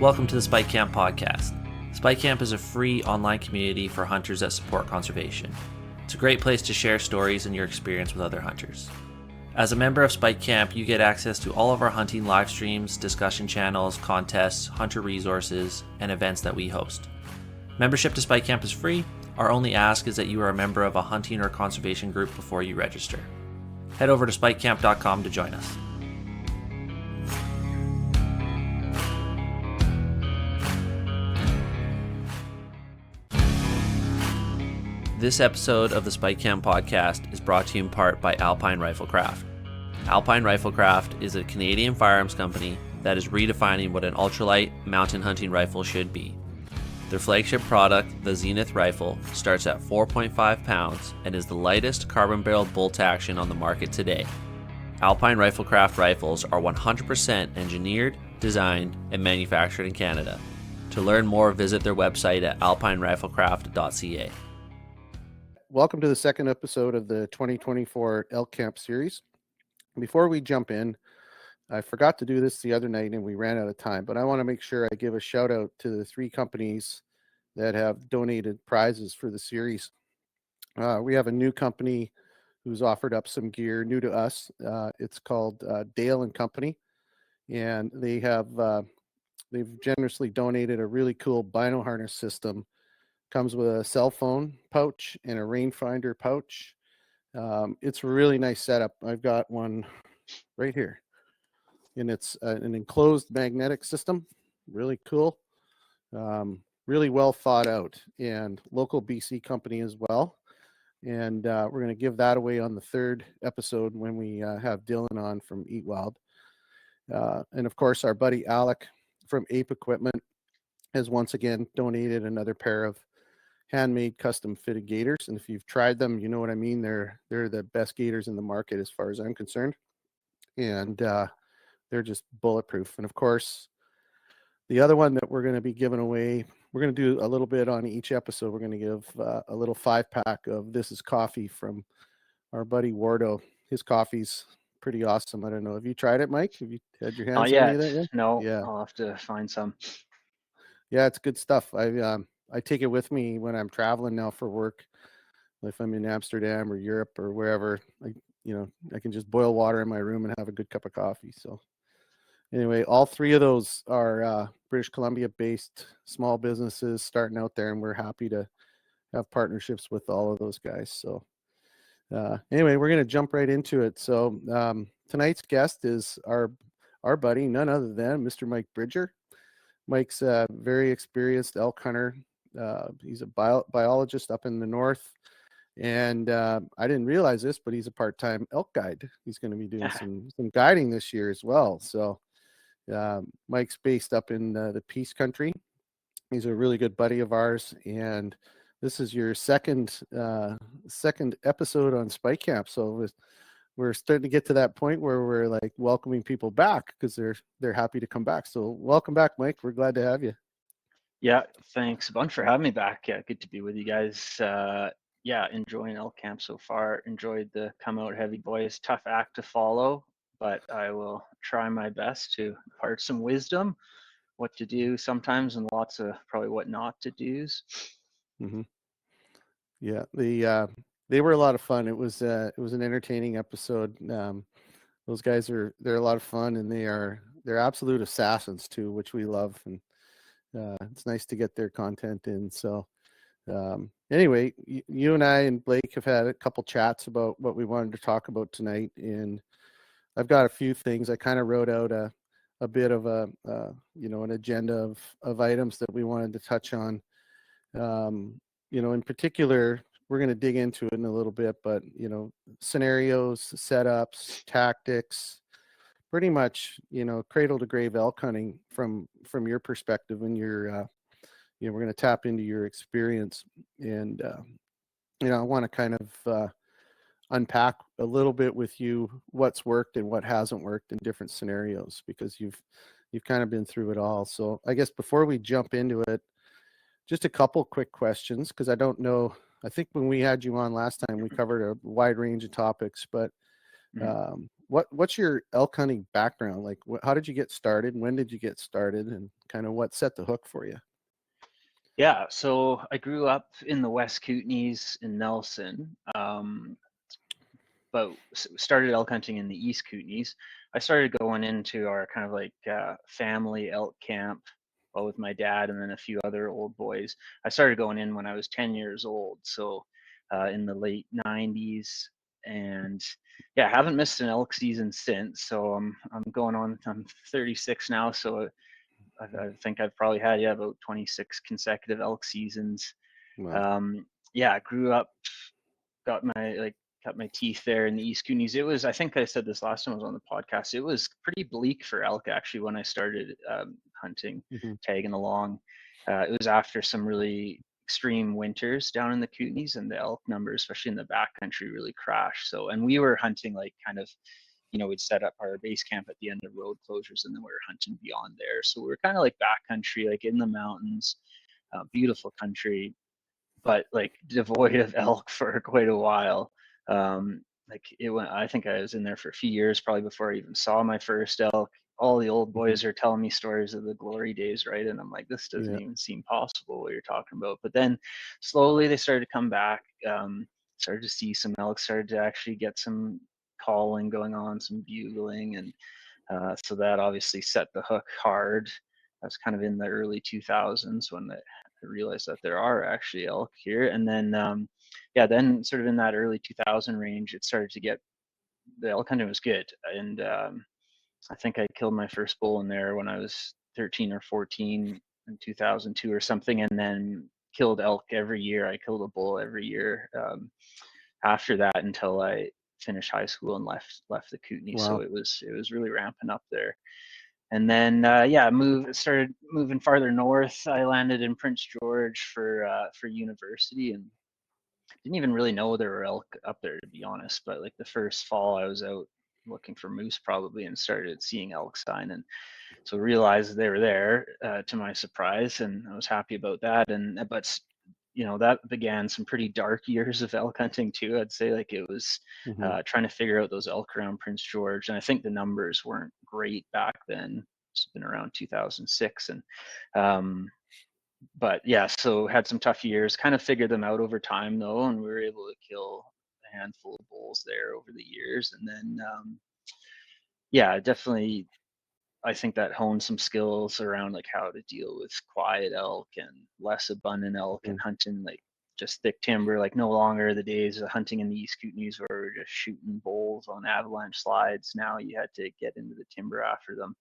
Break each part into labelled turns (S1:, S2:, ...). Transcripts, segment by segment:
S1: Welcome to the Spike Camp podcast. Spike Camp is a free online community for hunters that support conservation. It's a great place to share stories and your experience with other hunters. As a member of Spike Camp, you get access to all of our hunting live streams, discussion channels, contests, hunter resources, and events that we host. Membership to Spike Camp is free. Our only ask is that you are a member of a hunting or conservation group before you register. Head over to spikecamp.com to join us. This episode of the Spike Camp podcast is brought to you in part by Alpine Riflecraft. Alpine Riflecraft is a Canadian firearms company that is redefining what an ultralight mountain hunting rifle should be. Their flagship product, the Zenith rifle, starts at 4.5 pounds and is the lightest carbon-barreled bolt action on the market today. Alpine Riflecraft rifles are 100% engineered, designed, and manufactured in Canada. To learn more, visit their website at alpineriflecraft.ca.
S2: Welcome to the second episode of the 2024 Elk Camp series. Before we jump in, I forgot to do this the other night and we ran out of time, but I want to make sure I give a shout out to the three companies that have donated prizes for the series. We have a new company who's offered up some gear new to us. It's called Dale and Company, and they've generously donated a really cool bino harness system. Comes with a cell phone pouch and a rangefinder pouch. It's a really nice setup. I've got one right here, and it's an enclosed magnetic system. Really cool, really well thought out, and local BC company as well. And we're going to give that away on the third episode when we have Dylan on from Eat Wild. And of course, our buddy Alec from Ape Equipment has once again donated another pair of handmade custom fitted gaiters, and if you've tried them, you know what I mean. They're the best gaiters in the market as far as I'm concerned, and they're just bulletproof. And of course, the other one that we're going to be giving away, we're going to do a little bit on each episode. We're going to give a little 5-pack of This Is Coffee from our buddy Wardo. His coffee's pretty awesome. I don't know, have you tried it, Mike? Have you had your hands on any of that yet?
S3: No,
S2: yeah,
S3: I'll have to find some.
S2: Yeah, it's good stuff. I take it with me when I'm traveling now for work. If I'm in Amsterdam or Europe or wherever, I can just boil water in my room and have a good cup of coffee. So anyway, all three of those are British Columbia-based small businesses starting out there, and we're happy to have partnerships with all of those guys. So anyway, we're going to jump right into it. So tonight's guest is our buddy, none other than Mr. Mike Bridger. Mike's a very experienced elk hunter. He's a biologist up in the north, and I didn't realize this, but he's a part-time elk guide. He's going to be doing some guiding this year as well. So Mike's based up in the Peace Country. He's a really good buddy of ours, and this is your second episode on Spike Camp. So we're starting to get to that point where we're like welcoming people back because they're happy to come back. So welcome back, Mike. We're glad to have you.
S3: Yeah, thanks a bunch for having me back. Yeah, good to be with you guys. Enjoying Elk Camp so far. Enjoyed the Come Out Heavy Boys. Tough act to follow, but I will try my best to impart some wisdom, what to do sometimes, and lots of probably what not to do's.
S2: Mm-hmm. Yeah, they were a lot of fun. It was an entertaining episode. Those guys they're a lot of fun, and they're absolute assassins too, which we love, and it's nice to get their content in. So anyway, you and I and Blake have had a couple chats about what we wanted to talk about tonight, and I've got a few things. I kind of wrote out a bit of an agenda of items that we wanted to touch on. In particular, we're going to dig into it in a little bit, but scenarios, setups, tactics, pretty much cradle to grave elk hunting from your perspective, and we're going to tap into your experience, and I want to kind of unpack a little bit with you what's worked and what hasn't worked in different scenarios, because you've kind of been through it all. So I guess before we jump into it, just a couple quick questions, because I don't know, I think when we had you on last time we covered a wide range of topics, but what's your elk hunting background? Like, how did you get started? When did you get started? And kind of what set the hook for you?
S3: Yeah, so I grew up in the West Kootenays in Nelson, but started elk hunting in the East Kootenays. I started going into our kind of like family elk camp, well, with my dad and then a few other old boys. I started going in when I was 10 years old, so in the late 90s, and yeah, I haven't missed an elk season since. So I'm going on. I'm 36 now, so I think I've probably had about 26 consecutive elk seasons.
S2: Wow.
S3: Yeah, I grew up, got my teeth there in the East Coonies. It was, I think I said this last time I was on the podcast, it was pretty bleak for elk actually when I started hunting,
S2: Mhm.
S3: tagging along. It was after some really extreme winters down in the Kootenays, and the elk numbers, especially in the backcountry, really crashed. So, and we were hunting like kind of, we'd set up our base camp at the end of road closures, and then we were hunting beyond there. So we were kind of like backcountry, like in the mountains, beautiful country, but like devoid of elk for quite a while. Like it went, I think I was in there for a few years, probably before I even saw my first elk. All the old
S2: Mhm.
S3: boys are telling me stories of the glory days, right? And I'm like, this doesn't
S2: Yeah.
S3: even seem possible what you're talking about. But then slowly they started to come back, started to see some elk, started to actually get some calling going on, some bugling. And so that obviously set the hook hard. That's kind of in the early 2000s when I realized that there are actually elk here. And then, yeah, then sort of in that early 2000 range, it started to get, the elk hunting was good. And I think I killed my first bull in there when I was 13 or 14 in 2002 or something. And then killed elk every year. I killed a bull every year after that until I finished high school and left the Kootenay. So
S2: Wow.
S3: it was really ramping up there. And then yeah, started moving farther north. I landed in Prince George for university, and didn't even really know there were elk up there, to be honest. But like the first fall, I was out looking for moose probably, and started seeing elk sign, and so realized they were there, to my surprise, and I was happy about that. And but that began some pretty dark years of elk hunting too. I'd say like it was
S2: Mhm.
S3: trying to figure out those elk around Prince George, and I think the numbers weren't great back then. It's been around 2006, and but yeah, so had some tough years. Kind of figured them out over time though, and we were able to kill a handful of bulls there over the years. And then yeah, definitely I think that honed some skills around like how to deal with quiet elk and less abundant elk, and
S2: Mhm.
S3: hunting like just thick timber. Like no longer the days of hunting in the East Kootenays where we're just shooting bulls on avalanche slides. Now you had to get into the timber after them,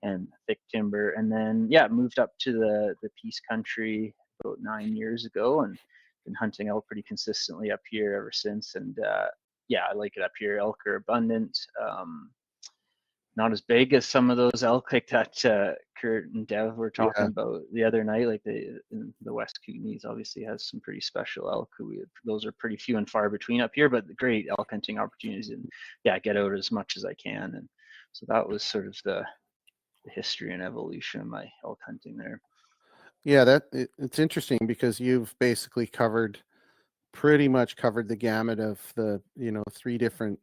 S3: and thick timber. And then yeah, moved up to the Peace Country about 9 years ago, and been hunting elk pretty consistently up here ever since. And yeah, I like it up here. Elk are abundant. Not as big as some of those elk like that Kurt and Dev were talking
S2: Yeah.
S3: about the other night. Like the West Kootenays obviously has some pretty special elk. Those are pretty few and far between up here, but the great elk hunting opportunities, and yeah, get out as much as I can. And so that was sort of the history and evolution of my elk hunting there.
S2: Yeah, it's interesting because you've basically pretty much covered the gamut of the 3 different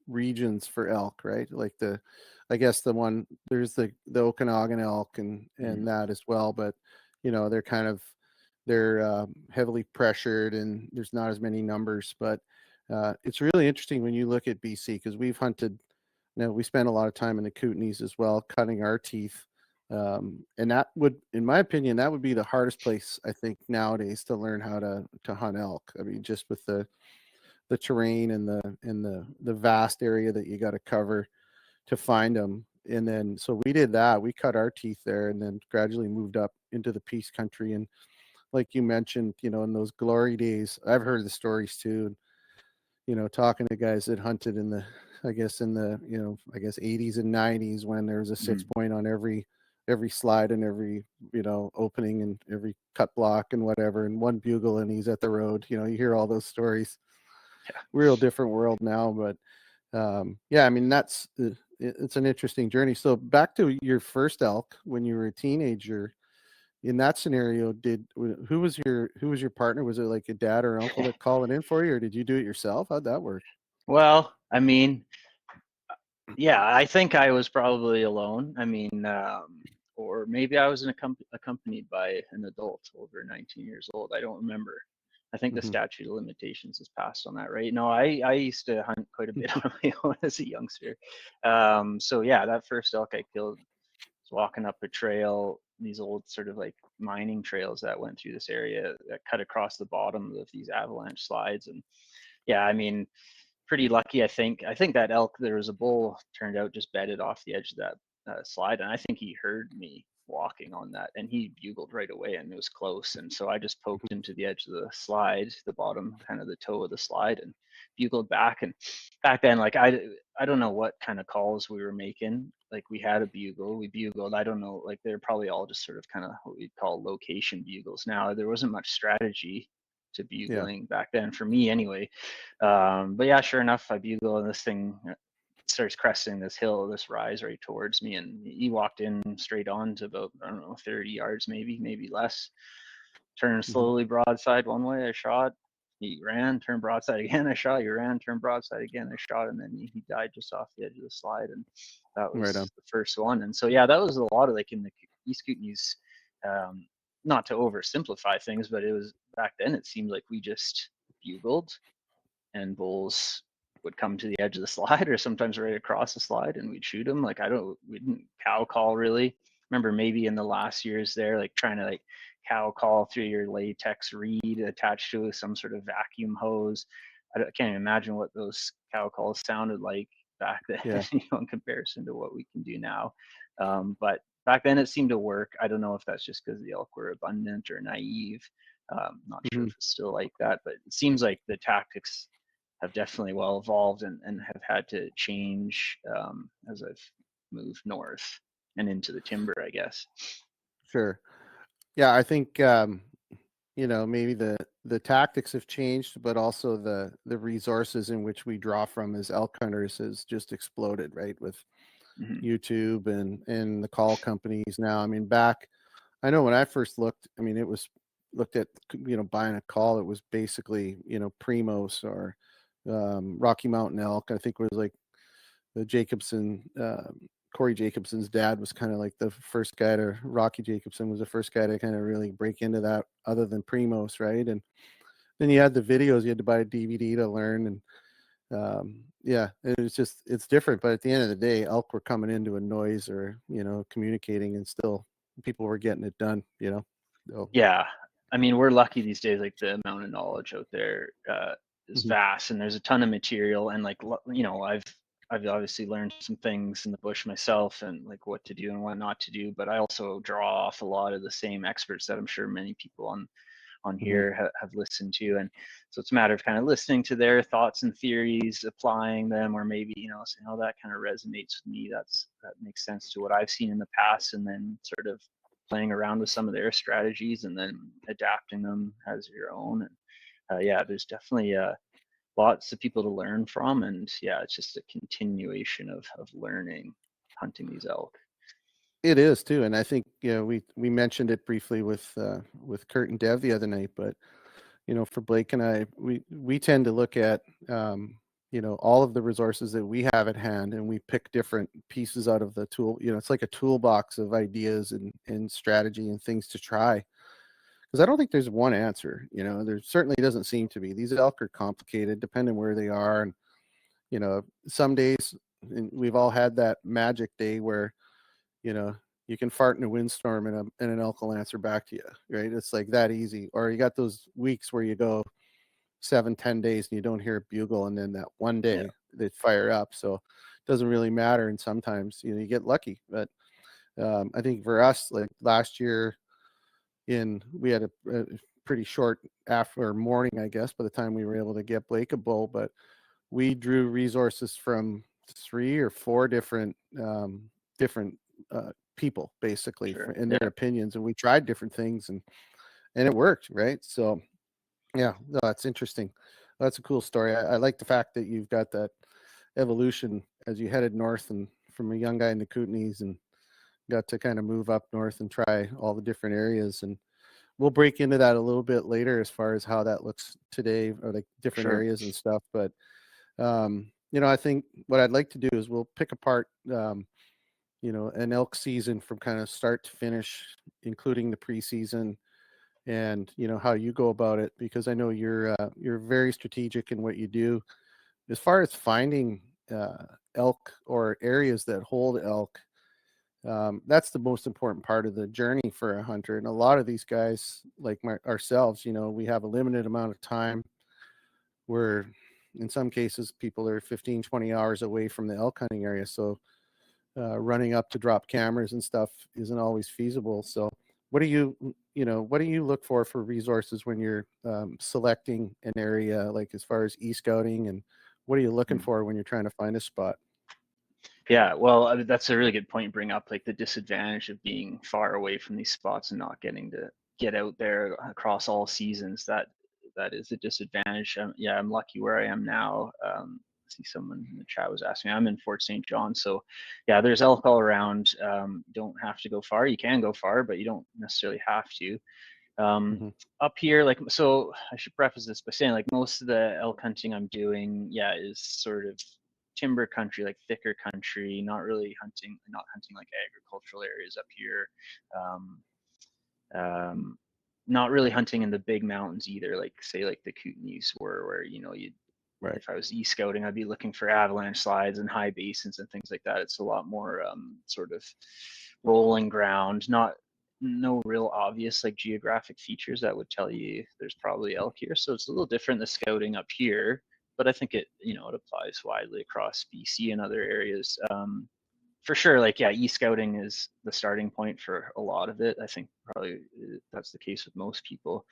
S2: regions for elk, right? Like I guess there's the Okanagan elk and
S3: Mm.
S2: that as well, but they're heavily pressured and there's not as many numbers. But it's really interesting when you look at BC because we've hunted. We spend a lot of time in the Kootenays as well, cutting our teeth. And that would, in my opinion, that would be the hardest place I think nowadays to learn how to hunt elk. I mean, just with the terrain and the vast area that you got to cover to find them. And then so we did that. We cut our teeth there, and then gradually moved up into the Peace Country. And like you mentioned, in those glory days, I've heard the stories too. Talking to guys that hunted in the 80s and 90s when there was a 6-point on every slide and every opening and every cut block and whatever, and one bugle and he's at the road. You hear all those stories.
S3: Yeah.
S2: Real different world now, but yeah, I mean it's an interesting journey. So back to your first elk when you were a teenager. In that scenario, who was your partner? Was it like a dad or uncle that called it in for you, or did you do it yourself? How'd that work?
S3: Well, I mean, Yeah, I think I was probably alone. I mean, or maybe I was accompanied by an adult over 19 years old. I don't remember. I think the
S2: Hmm.
S3: statute of limitations is passed on that, right? No, I used to hunt quite a bit on my own as a youngster. So yeah, that first elk I killed was walking up a trail, these old sort of like mining trails that went through this area that cut across the bottom of these avalanche slides. And yeah, I mean, pretty lucky, I think. I think that elk, there was a bull turned out just bedded off the edge of that slide, and I think he heard me walking on that, and he bugled right away, and it was close. And so I just poked him to the edge of the slide, the bottom, kind of the toe of the slide, and bugled back. And back then, like I don't know what kind of calls we were making. Like we had a bugle, we bugled. I don't know, like they're probably all just sort of kind of what we'd call location bugles. Now there wasn't much strategy to
S2: Yeah.
S3: bugling back then for me anyway. But yeah, sure enough, I bugle and this thing starts cresting this hill, this rise right towards me, and he walked in straight on to about, I don't know, 30 yards, maybe less. Turned
S2: Hmm.
S3: slowly broadside one way, I shot. He ran, turned broadside again, I shot. He ran, turned broadside again, I shot, and then he died just off the edge of the slide. And that
S2: Right on.
S3: was the first one. And so yeah, that was a lot of like in the East Kootenays. Um, not to oversimplify things, but it was back then. It seemed like we just bugled and bulls would come to the edge of the slide or sometimes right across the slide and we'd shoot them. Like we didn't cow call really. Remember maybe in the last years there, like trying to like cow call through your latex reed attached to some sort of vacuum hose. Can't even imagine what those cow calls sounded like back then,
S2: Yeah.
S3: in comparison to what we can do now. But back then it seemed to work. I don't know if that's just because the elk were abundant or naive. Not sure
S2: Hmm.
S3: if it's still like that, but it seems like the tactics have definitely well evolved and have had to change as I've moved north and into the timber, I guess.
S2: Sure. Yeah, I think maybe the tactics have changed, but also the resources in which we draw from as elk hunters has just exploded, right? With
S3: Mm-hmm.
S2: YouTube and the call companies now. I mean, I know when I first looked, I mean, it was looked at, buying a call. It was basically, Primos or Rocky Mountain Elk. I think it was like the Jacobson, Corey Jacobson's dad was kind of like the first guy to, Rocky Jacobson was the first guy to kind of really break into that other than Primos, right? And then you had the videos, you had to buy a DVD to learn. And yeah, it's different. But at the end of the day, elk were coming into a noise or, communicating, and still people were getting it done, So,
S3: Yeah, I mean, we're lucky these days. Like the amount of knowledge out there is
S2: mhm,
S3: vast, and there's a ton of material. And like I've obviously learned some things in the bush myself, and like what to do and what not to do. But I also draw off a lot of the same experts that I'm sure many people on
S2: mhm,
S3: here have listened to. And so it's a matter of kind of listening to their thoughts and theories, applying them, or maybe saying, oh, that kind of resonates with me, that makes sense to what I've seen in the past, and then sort of playing around with some of their strategies and then adapting them as your own. And yeah, there's definitely lots of people to learn from, and yeah, it's just a continuation of learning, hunting these elk.
S2: it is too. And I think, we mentioned it briefly with Kurt and Dev the other night, but for Blake and I, we tend to look at all of the resources that we have at hand, and we pick different pieces out of the tool. It's like a toolbox of ideas and strategy and things to try. Because I don't think there's one answer. There certainly doesn't seem to be. These elk are complicated, depending where they are, and some days, and we've all had that magic day where you know you can fart in a windstorm and an elk will answer back to you, right? It's like that easy. Or you got those weeks where you go 7-10 days and you don't hear a bugle, and then that one
S3: Yeah,
S2: day they fire up. So it doesn't really matter. And sometimes you get lucky. But I think for us, like last year, we had a pretty short after morning, I guess, by the time we were able to get Blake a bull. But we drew resources from 3 or 4 different people, basically,
S3: sure.
S2: in
S3: Yeah,
S2: their opinions, and we tried different things, and it worked, right? So yeah, no, that's interesting. That's a cool story. I like the fact that you've got that evolution as you headed north, and from a young guy in the Kootenays, and got to kind of move up north and try all the different areas. And we'll break into that a little bit later as far as how that looks today, or like different
S3: sure.
S2: areas and stuff. But I think what I'd like to do is we'll pick apart, an elk season from kind of start to finish, including the preseason, and how you go about it, because I know you're very strategic in what you do as far as finding elk or areas that hold elk. That's the most important part of the journey for a hunter. And a lot of these guys, like ourselves, we have a limited amount of time. We're, in some cases, people are 15, 20 hours away from the elk hunting area. So running up to drop cameras and stuff isn't always feasible. So what do you look for resources when you're selecting an area, like as far as e-scouting, and what are you looking for when you're trying to find a spot?
S3: Yeah, well, that's a really good point you bring up, like the disadvantage of being far away from these spots and not getting to get out there across all seasons. That is a disadvantage. Yeah, I'm lucky where I am now. I see someone in the chat was asking me. I'm in Fort St. John, so yeah, there's elk all around. Don't have to go far. You can go far, but you don't necessarily have to.
S2: Mm-hmm.
S3: Up here, like, so I should preface this by saying, like, most of the elk hunting I'm doing, yeah, is sort of timber country, like thicker country, not hunting like agricultural areas up here. Um, um, Not really hunting in the big mountains either, like say like the Kootenays where you
S2: Right.
S3: if I was e-scouting, I'd be looking for avalanche slides and high basins and things like that. It's a lot more sort of rolling ground, no real obvious like geographic features that would tell you there's probably elk here. So it's a little different the scouting up here, but I think it applies widely across BC and other areas. For sure, like, yeah, e-scouting is the starting point for a lot of it. I think probably that's the case with most people.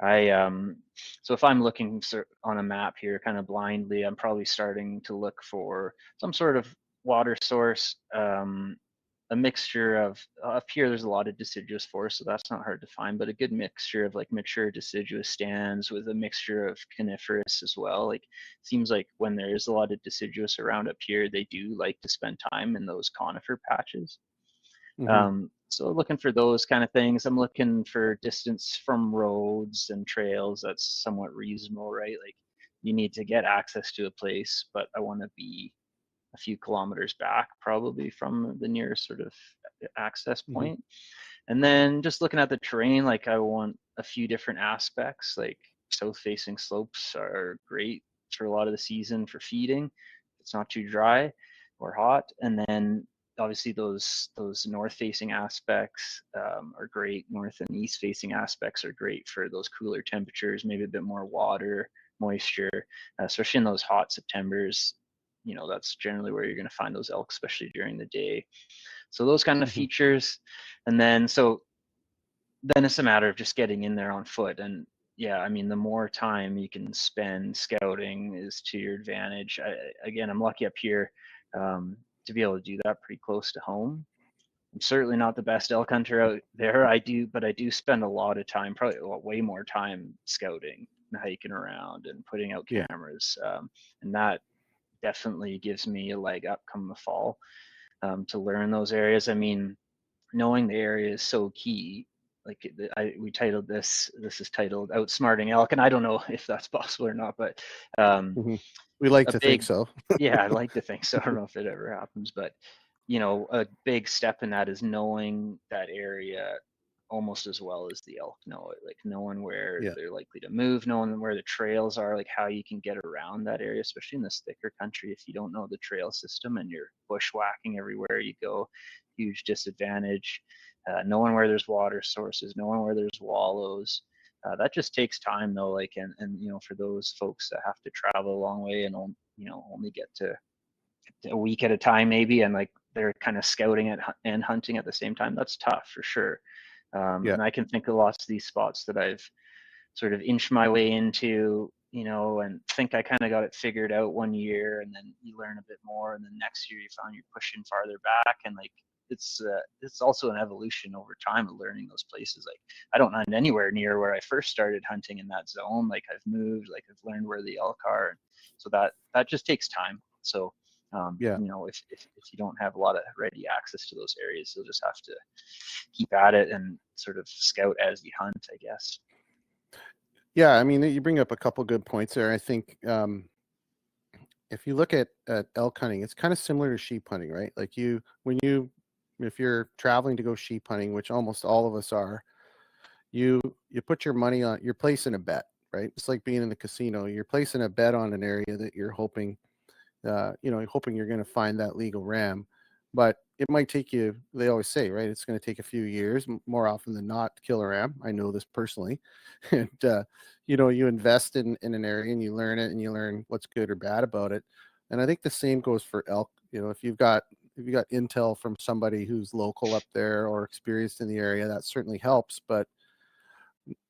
S3: So if I'm looking on a map here kind of blindly, I'm probably starting to look for some sort of water source, a mixture of up here there's a lot of deciduous forest, so that's not hard to find, but a good mixture of like mature deciduous stands with a mixture of coniferous as well. Like, seems like when there is a lot of deciduous around up here, they do like to spend time in those conifer patches.
S2: Mm-hmm.
S3: So looking for those kind of things. I'm looking for distance from roads and trails that's somewhat reasonable, right? Like, you need to get access to a place, but I want to be a few kilometers back probably from the nearest sort of access
S2: Mm-hmm.
S3: point. And then just looking at the terrain, like, I want a few different aspects. Like, south facing slopes are great for a lot of the season for feeding. It's not too dry or hot. And then obviously those north facing aspects are great. North and east facing aspects are great for those cooler temperatures, maybe a bit more water, moisture, especially in those hot Septembers. That's generally where you're going to find those elk, especially during the day. So those kind of
S2: Mm-hmm.
S3: features. And then it's a matter of just getting in there on foot. And yeah, I mean, the more time you can spend scouting is to your advantage. Again, I'm lucky up here to be able to do that pretty close to home. I'm certainly not the best elk hunter out there. But I do spend a lot of time, probably way more time scouting and hiking around and putting out
S2: Yeah.
S3: cameras. And that definitely gives me a leg up come the fall, to learn those areas. I mean, knowing the area is so key. Like, we titled this is titled Outsmarting Elk, and I don't know if that's possible or not, but
S2: Mm-hmm. We like
S3: a
S2: to think
S3: big,
S2: so.
S3: yeah, I'd like to think so. I don't know if it ever happens, but a big step in that is knowing that area almost as well as the elk know it. Like, knowing where
S2: Yeah.
S3: they're likely to move, knowing where the trails are, like how you can get around that area, especially in this thicker country. If you don't know the trail system and you're bushwhacking everywhere you go, huge disadvantage. Knowing where there's water sources, knowing where there's wallows. That just takes time though, like, and for those folks that have to travel a long way and only get to a week at a time maybe, and like they're kind of scouting and hunting at the same time, that's tough for sure.
S2: Yeah.
S3: And I can think of lots of these spots that I've sort of inched my way into, and think I kind of got it figured out one year, and then you learn a bit more, and then next year you find you're pushing farther back, and like it's also an evolution over time of learning those places. Like, I don't hunt anywhere near where I first started hunting in that zone. Like, I've moved, like I've learned where the elk are, so that just takes time. So
S2: Yeah.
S3: if you don't have a lot of ready access to those areas, you'll just have to keep at it and sort of scout as you hunt, I guess.
S2: Yeah. I mean, you bring up a couple good points there. I think if you look at elk hunting, it's kind of similar to sheep hunting, right? Like if you're traveling to go sheep hunting, which almost all of us are, you put your money on, you're placing a bet, right? It's like being in the casino. You're placing a bet on an area that you're hoping, hoping you're going to find that legal ram. But it might take you, they always say, right? It's going to take a few years, more often than not, to kill a ram. I know this personally. And, you invest in an area and you learn it and you learn what's good or bad about it. And I think the same goes for elk. If you've got intel from somebody who's local up there or experienced in the area, that certainly helps. But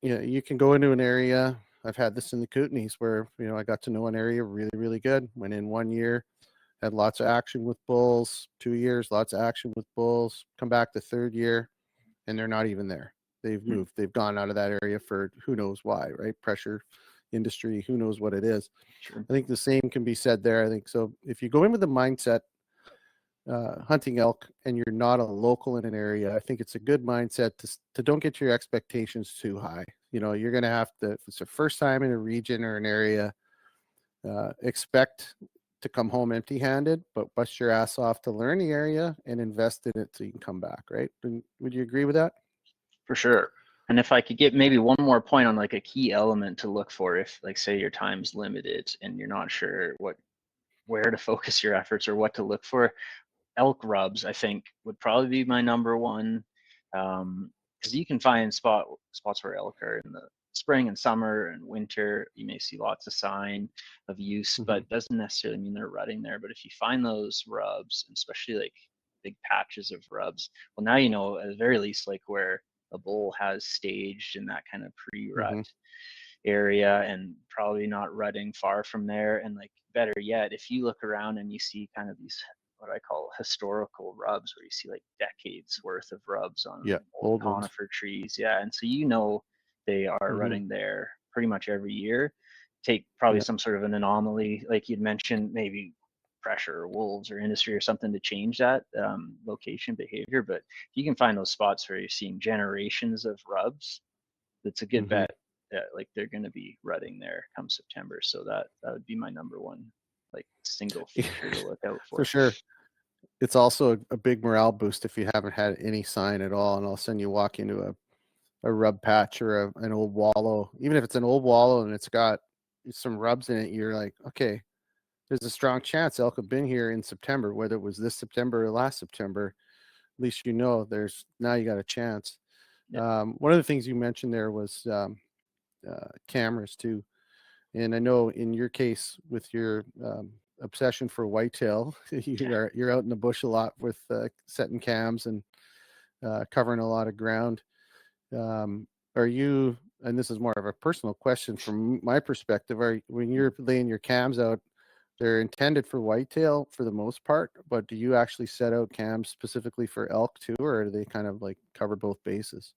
S2: you can go into an area. I've had this in the Kootenays where, I got to know an area really, really good. Went in 1 year, had lots of action with bulls. 2 years, lots of action with bulls. Come back the third year, and they're not even there. They've moved. They've gone out of that area for who knows why, right? Pressure industry, who knows what it is.
S3: Sure.
S2: I think the same can be said there. I think so. If you go in with the mindset hunting elk and you're not a local in an area, I think it's a good mindset to don't get your expectations too high. You're going to have to, if it's the first time in a region or an area, expect to come home empty handed, but bust your ass off to learn the area and invest in it so you can come back, right? And would you agree with that?
S3: For sure. And if I could get maybe one more point on like a key element to look for, if like say your time's limited and you're not sure where to focus your efforts or what to look for, elk rubs I think would probably be my number one, because you can find spots where elk are in the spring and summer and winter. You may see lots of sign of use, but doesn't necessarily mean they're rutting there. But if you find those rubs, and especially like big patches of rubs, well, now you know at the very least like where a bull has staged in that kind of pre-rut area, and probably not rutting far from there. And like better yet, if you look around and you see kind of these what I call historical rubs, where you see like decades worth of rubs on old conifer trees. Yeah. And so they are rutting there pretty much every year. Take probably some sort of an anomaly, like you'd mentioned, maybe pressure or wolves or industry or something to change that location behavior. But you can find those spots where you're seeing generations of rubs, that's a good bet that like they're going to be rutting there come September. So that would be my number one like single feature to look out for.
S2: For sure. It's also a big morale boost if you haven't had any sign at all, and all of a sudden you walk into a rub patch or an old wallow. Even if it's an old wallow and it's got some rubs in it, you're like, okay, there's a strong chance elk have been here in September, whether it was this September or last September. At least now you got a chance. One of the things you mentioned there was cameras too. And I know in your case with your obsession for whitetail, you're out in the bush a lot with setting cams and covering a lot of ground. Are you, and this is more of a personal question from my perspective, when you're laying your cams out, they're intended for whitetail for the most part, but do you actually set out cams specifically for elk too, or do they kind of like cover both bases?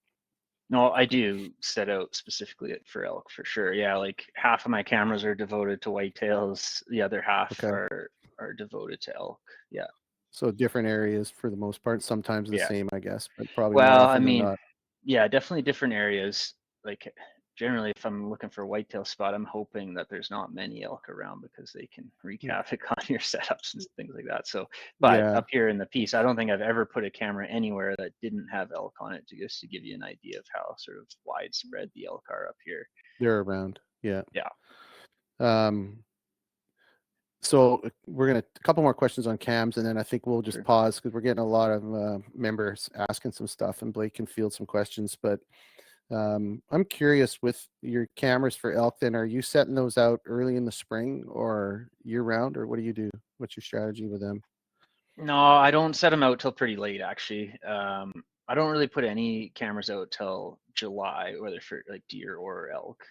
S3: No, I do set out specifically for elk for sure. Yeah, like half of my cameras are devoted to whitetails, the other half are devoted to elk. Yeah.
S2: So different areas for the most part, sometimes the same, I guess, but probably more
S3: well, I
S2: often than
S3: mean,
S2: not.
S3: yeah, definitely different areas. Like generally, if I'm looking for a whitetail spot, I'm hoping that there's not many elk around because they can wreak havoc on your setups and things like that. So, but up here in the piece, I don't think I've ever put a camera anywhere that didn't have elk on it, just to give you an idea of how sort of widespread the elk are up here.
S2: They're around. Yeah.
S3: Yeah.
S2: So we're going to, a couple more questions on cams, and then I think we'll just pause because we're getting a lot of members asking some stuff, and Blake can field some questions. But I'm curious, with your cameras for elk, then are you setting those out early in the spring or year round, or what do you do? What's your strategy with them?
S3: No, I don't set them out till pretty late, actually. I don't really put any cameras out till July, whether for like deer or elk,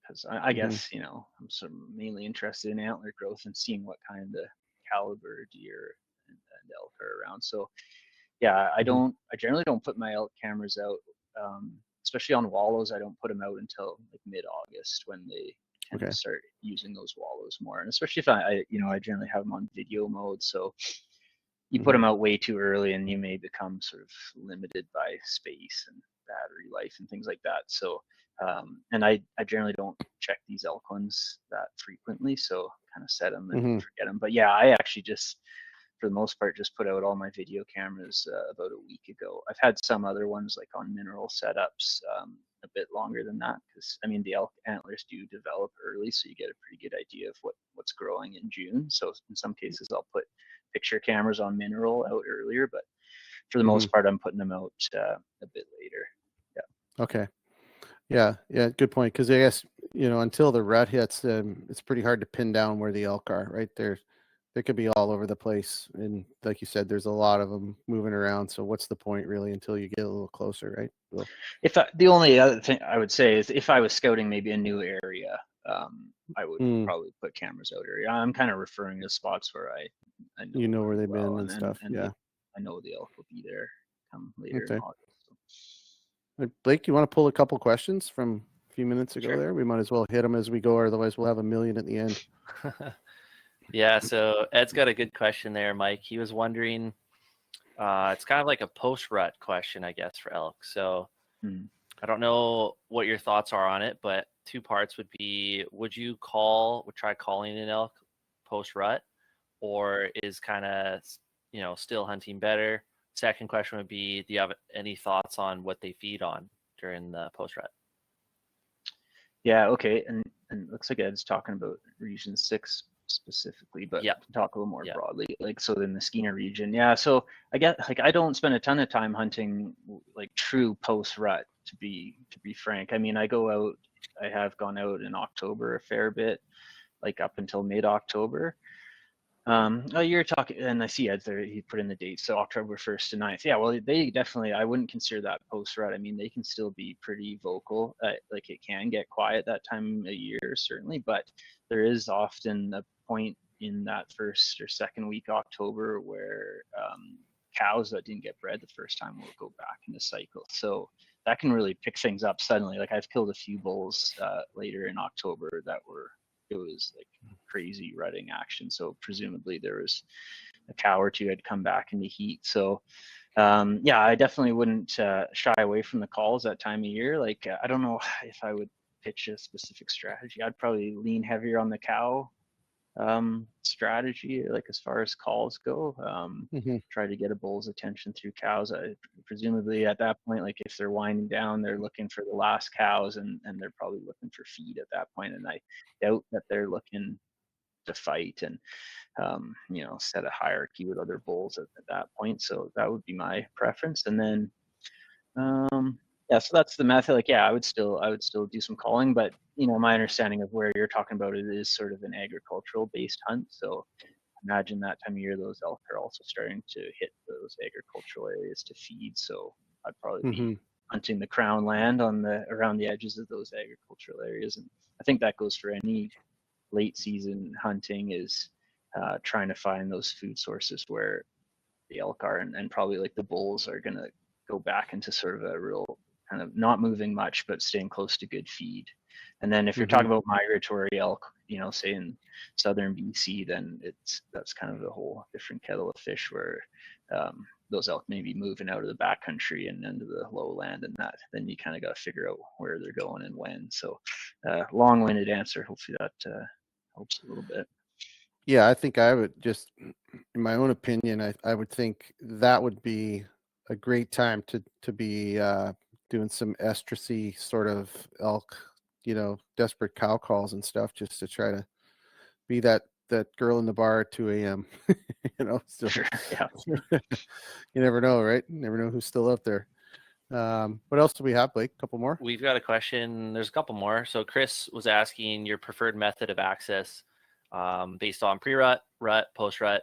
S3: because I guess I'm sort of mainly interested in antler growth and seeing what kind of caliber deer and elk are around. So yeah, I generally don't put my elk cameras out, especially on wallows. I don't put them out until like mid-August, when they tend to start using those wallows more, and especially if I generally have them on video mode. So you put them out way too early and you may become sort of limited by space and battery life and things like that. So, and I generally don't check these elk ones that frequently, so kind of set them and forget them. But yeah, I actually just, for the most part, just put out all my video cameras about a week ago. I've had some other ones like on mineral setups a bit longer than that, because I mean the elk antlers do develop early, so you get a pretty good idea of what's growing in June. So in some cases I'll put picture cameras on mineral out earlier, but for the most part I'm putting them out a bit later. Yeah.
S2: Okay. Yeah. Good point. Because I guess, until the rut hits, it's pretty hard to pin down where the elk are. Right there, they could be all over the place, and like you said, there's a lot of them moving around. So what's the point really until you get a little closer, right? Well,
S3: The only other thing I would say is if I was scouting maybe a new area, I would probably put cameras out area. I'm kind of referring to spots where I know
S2: where they've
S3: well,
S2: been and stuff. Yeah.
S3: I know the elk will be there come later in August. So.
S2: Blake, you want to pull a couple questions from a few minutes ago?
S3: Sure.
S2: There, we might as well hit them as we go, otherwise we'll have 1 million at the end.
S1: Yeah, so Ed's got a good question there, Mike. He was wondering, it's kind of like a post-rut question, I guess, for elk. So I don't know what your thoughts are on it, but 2 parts would be, would try calling an elk post-rut, or is kind of, still hunting better? Second question would be, do you have any thoughts on what they feed on during the post-rut?
S3: Yeah, okay. And it looks like Ed's talking about region 6 specifically, but to talk a little more broadly, like, so in the Skeena region. Yeah, so I get, like, I don't spend a ton of time hunting like true post-rut, to be frank. I mean, I have gone out in October a fair bit, like up until mid-October. You're talking, and I see Ed there, he put in the date, so October 1st to 9th. Yeah, well, they definitely, I wouldn't consider that post-rut. I mean, they can still be pretty vocal. Like, it can get quiet that time of year, certainly, but there is often a point in that first or second week October where cows that didn't get bred the first time will go back in the cycle. So that can really pick things up suddenly. Like, I've killed a few bulls later in October it was like crazy rutting action. So presumably there was a cow or two had come back into heat. So yeah, I definitely wouldn't shy away from the calls that time of year. Like, I don't know if I would pitch a specific strategy. I'd probably lean heavier on the cow strategy, like as far as calls go. Try to get a bull's attention through cows. Presumably at that point, like if they're winding down, they're looking for the last cows, and they're probably looking for feed at that point. And I doubt that they're looking to fight and set a hierarchy with other bulls at that point. So that would be my preference. And then yeah, so that's the method. Like, yeah, I would still do some calling, but my understanding of where you're talking about it is sort of an agricultural based hunt. So imagine that time of year, those elk are also starting to hit those agricultural areas to feed. So I'd probably be hunting the crown land around the edges of those agricultural areas. And I think that goes for any late season hunting, is trying to find those food sources where the elk are, and probably like the bulls are going to go back into sort of a real kind of not moving much, but staying close to good feed. And then if you're talking about migratory elk, say in southern BC, then that's kind of a whole different kettle of fish, where those elk may be moving out of the backcountry and into the lowland, and then you kind of got to figure out where they're going and when. So long-winded answer. Hopefully that helps a little bit.
S2: Yeah, I think I would just, in my own opinion, I would think that would be a great time to be doing some estrusy sort of elk, desperate cow calls and stuff, just to try to be that girl in the bar at 2 a.m. So
S3: Sure, yeah.
S2: You never know, right? You never know who's still out there. What else do we have, Blake? A couple more?
S1: We've got a question. There's a couple more. So Chris was asking your preferred method of access based on pre-rut, rut, post-rut.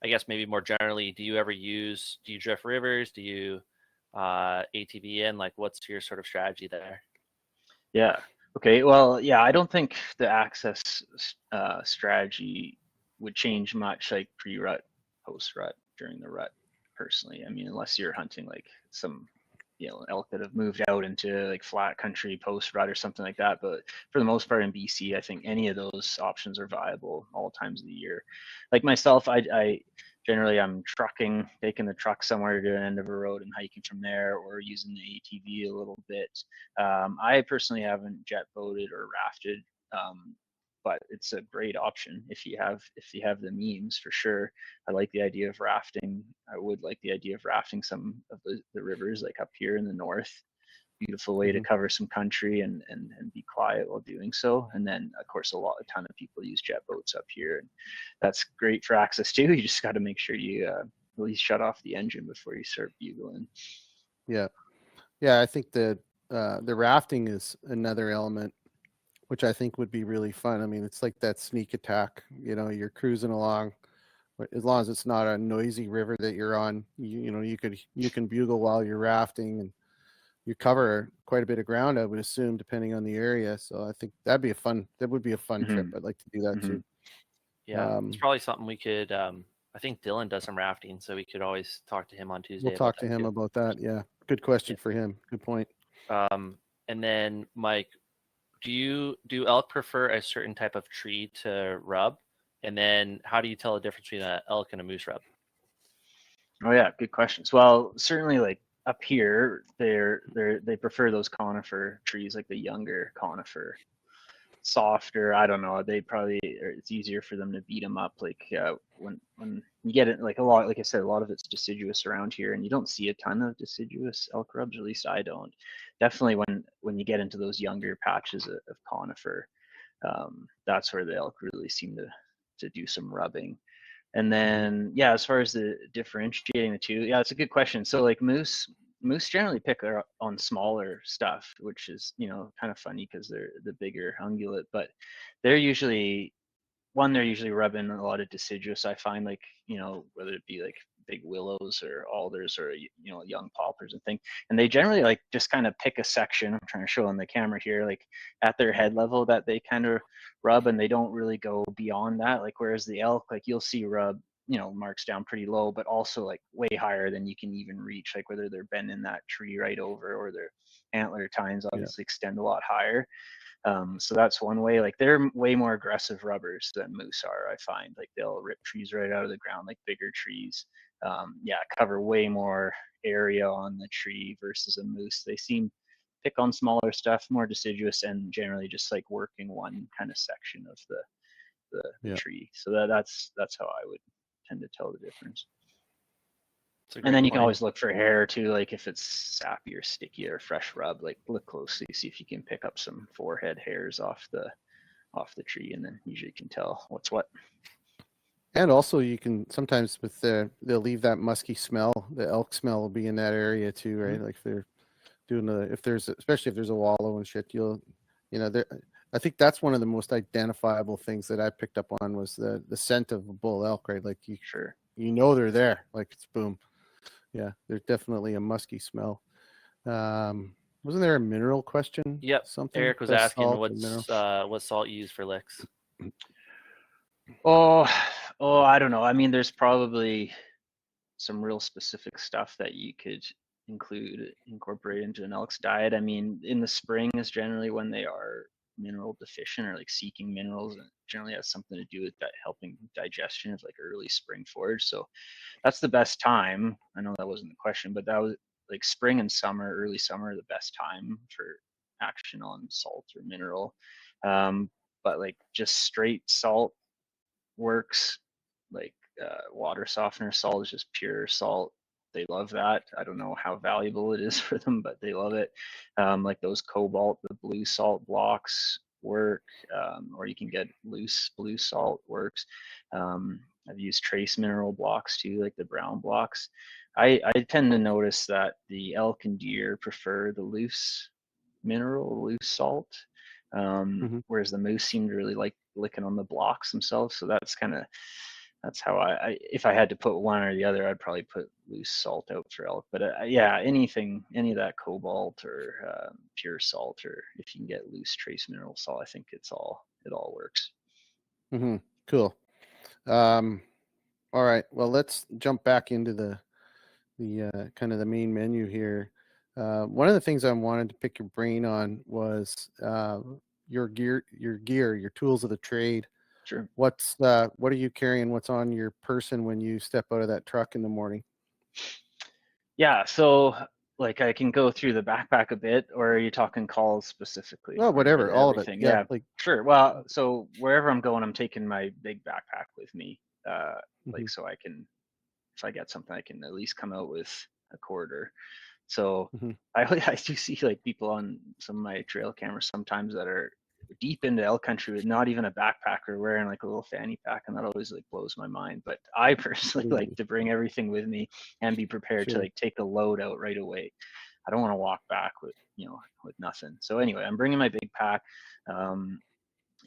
S1: I guess maybe more generally, do you drift rivers? Do you ATV in? Like, what's your sort of strategy there?
S3: Yeah. Okay. Well, yeah, I don't think the access strategy would change much, like pre-rut, post-rut, during the rut, personally. I mean, unless you're hunting like some elk that have moved out into like flat country post-rut or something like that. But for the most part in BC, I think any of those options are viable all times of the year. Like myself, I generally I'm taking the truck somewhere to an end of a road and hiking from there, or using the ATV a little bit. I personally haven't jet boated or rafted, but it's a great option if you have the means, for sure. I like the idea of rafting. I would like the idea of rafting some of the rivers, like up here in the north. Beautiful way to cover some country and be quiet while doing so. And then of course a ton of people use jet boats up here, and that's great for access too. You just got to make sure you at least shut off the engine before you start bugling.
S2: Yeah, I think that the rafting is another element which I think would be really fun. I mean, it's like that sneak attack. You know, you're cruising along, but as long as it's not a noisy river that you're on, you know, you can bugle while you're rafting, and you cover quite a bit of ground, I would assume, depending on the area. So I think that would be a fun trip. I'd like to do that too.
S1: Yeah, it's probably something we could. I think Dylan does some rafting, so we could always talk to him on Tuesday.
S2: We'll talk to him about that. Yeah, good question for him. Good point.
S1: And then Mike, do elk prefer a certain type of tree to rub? And then how do you tell the difference between an elk and a moose rub?
S3: Oh yeah, good questions. Well, certainly like up here, they prefer those conifer trees, like the younger conifer, softer. I don't know. It's easier for them to beat them up. Like when you get it, like like I said, a lot of it's deciduous around here, and you don't see a ton of deciduous elk rubs. At least I don't. Definitely when you get into those younger patches of conifer, that's where the elk really seem to do some rubbing. And then yeah, as far as the differentiating the two, yeah, it's a good question. So like moose generally pick on smaller stuff, which is, you know, kind of funny because they're the bigger ungulate, but they're usually rubbing a lot of deciduous. I find, like, you know, whether it be like big willows or alders or, you know, young poplars and things, and they generally like just kind of pick a section. I'm trying to show on the camera here, like at their head level that they kind of rub, and they don't really go beyond that. Like whereas the elk, like you'll see rub, you know, marks down pretty low, but also like way higher than you can even reach, like whether they're bending that tree right over, or their antler tines obviously extend a lot higher. So that's one way. Like they're way more aggressive rubbers than moose are, I find. Like they'll rip trees right out of the ground, like bigger trees. Cover way more area on the tree versus a moose. They seem pick on smaller stuff, more deciduous, and generally just like working one kind of section of the tree. So that's how I would tend to tell the difference. And then you can always look for hair too, like if it's sappy or sticky or fresh rub, like look closely, see if you can pick up some forehead hairs off the tree, and then usually you can tell what's what.
S2: And also you can sometimes they'll leave that musky smell. The elk smell will be in that area too, right? Like if they're doing especially if there's a wallow and shit, I think that's one of the most identifiable things that I picked up on was the scent of a bull elk, right? Like you know they're there, like it's boom. Yeah, there's definitely a musky smell. Wasn't there a mineral question?
S1: Yep.
S2: Something
S1: Eric was asking what salt you use for licks.
S3: Oh, I don't know. I mean, there's probably some real specific stuff that you could incorporate into an elk's diet. I mean, in the spring is generally when they are mineral deficient or like seeking minerals, and it generally has something to do with that helping digestion of like early spring forage. So that's the best time. I know that wasn't the question, but that was like spring and summer, early summer are the best time for action on salt or mineral. But like just straight salt works. Like water softener salt is just pure salt. They love that. I don't know how valuable it is for them, but they love it. Like those cobalt, the blue salt blocks work, or you can get loose blue salt works. I've used trace mineral blocks too, like the brown blocks. I tend to notice that the elk and deer prefer the loose salt, whereas the moose seem to really like licking on the blocks themselves. So that's how I if I had to put one or the other, I'd probably put loose salt out for elk. But any of that cobalt or pure salt, or if you can get loose trace mineral salt, I think it all works.
S2: Cool. All right. Well, let's jump back into the kind of the main menu here. One of the things I wanted to pick your brain on was your gear, your tools of the trade.
S3: Sure.
S2: what are you carrying? What's on your person when you step out of that truck in the morning?
S3: Yeah, so like I can go through the backpack a bit, or are you talking calls specifically,
S2: Oh,
S3: or a bit
S2: whatever,
S3: of
S2: all of it.
S3: everything?
S2: Yeah,
S3: Yeah,
S2: like.
S3: sure. Well, so wherever I'm going, I'm taking my big backpack with me,
S2: Mhm,
S3: like so I can, if I get something, I can at least come out with a quarter. So
S2: mhm.
S3: I do see like people on some of my trail cameras sometimes that are deep into elk country with not even a backpack or wearing like a little fanny pack, and that always like blows my mind. But I personally like to bring everything with me and be prepared to
S2: Sure.
S3: like take a load out right away. I don't want to walk back with with nothing. So anyway, I'm bringing my big pack. Um,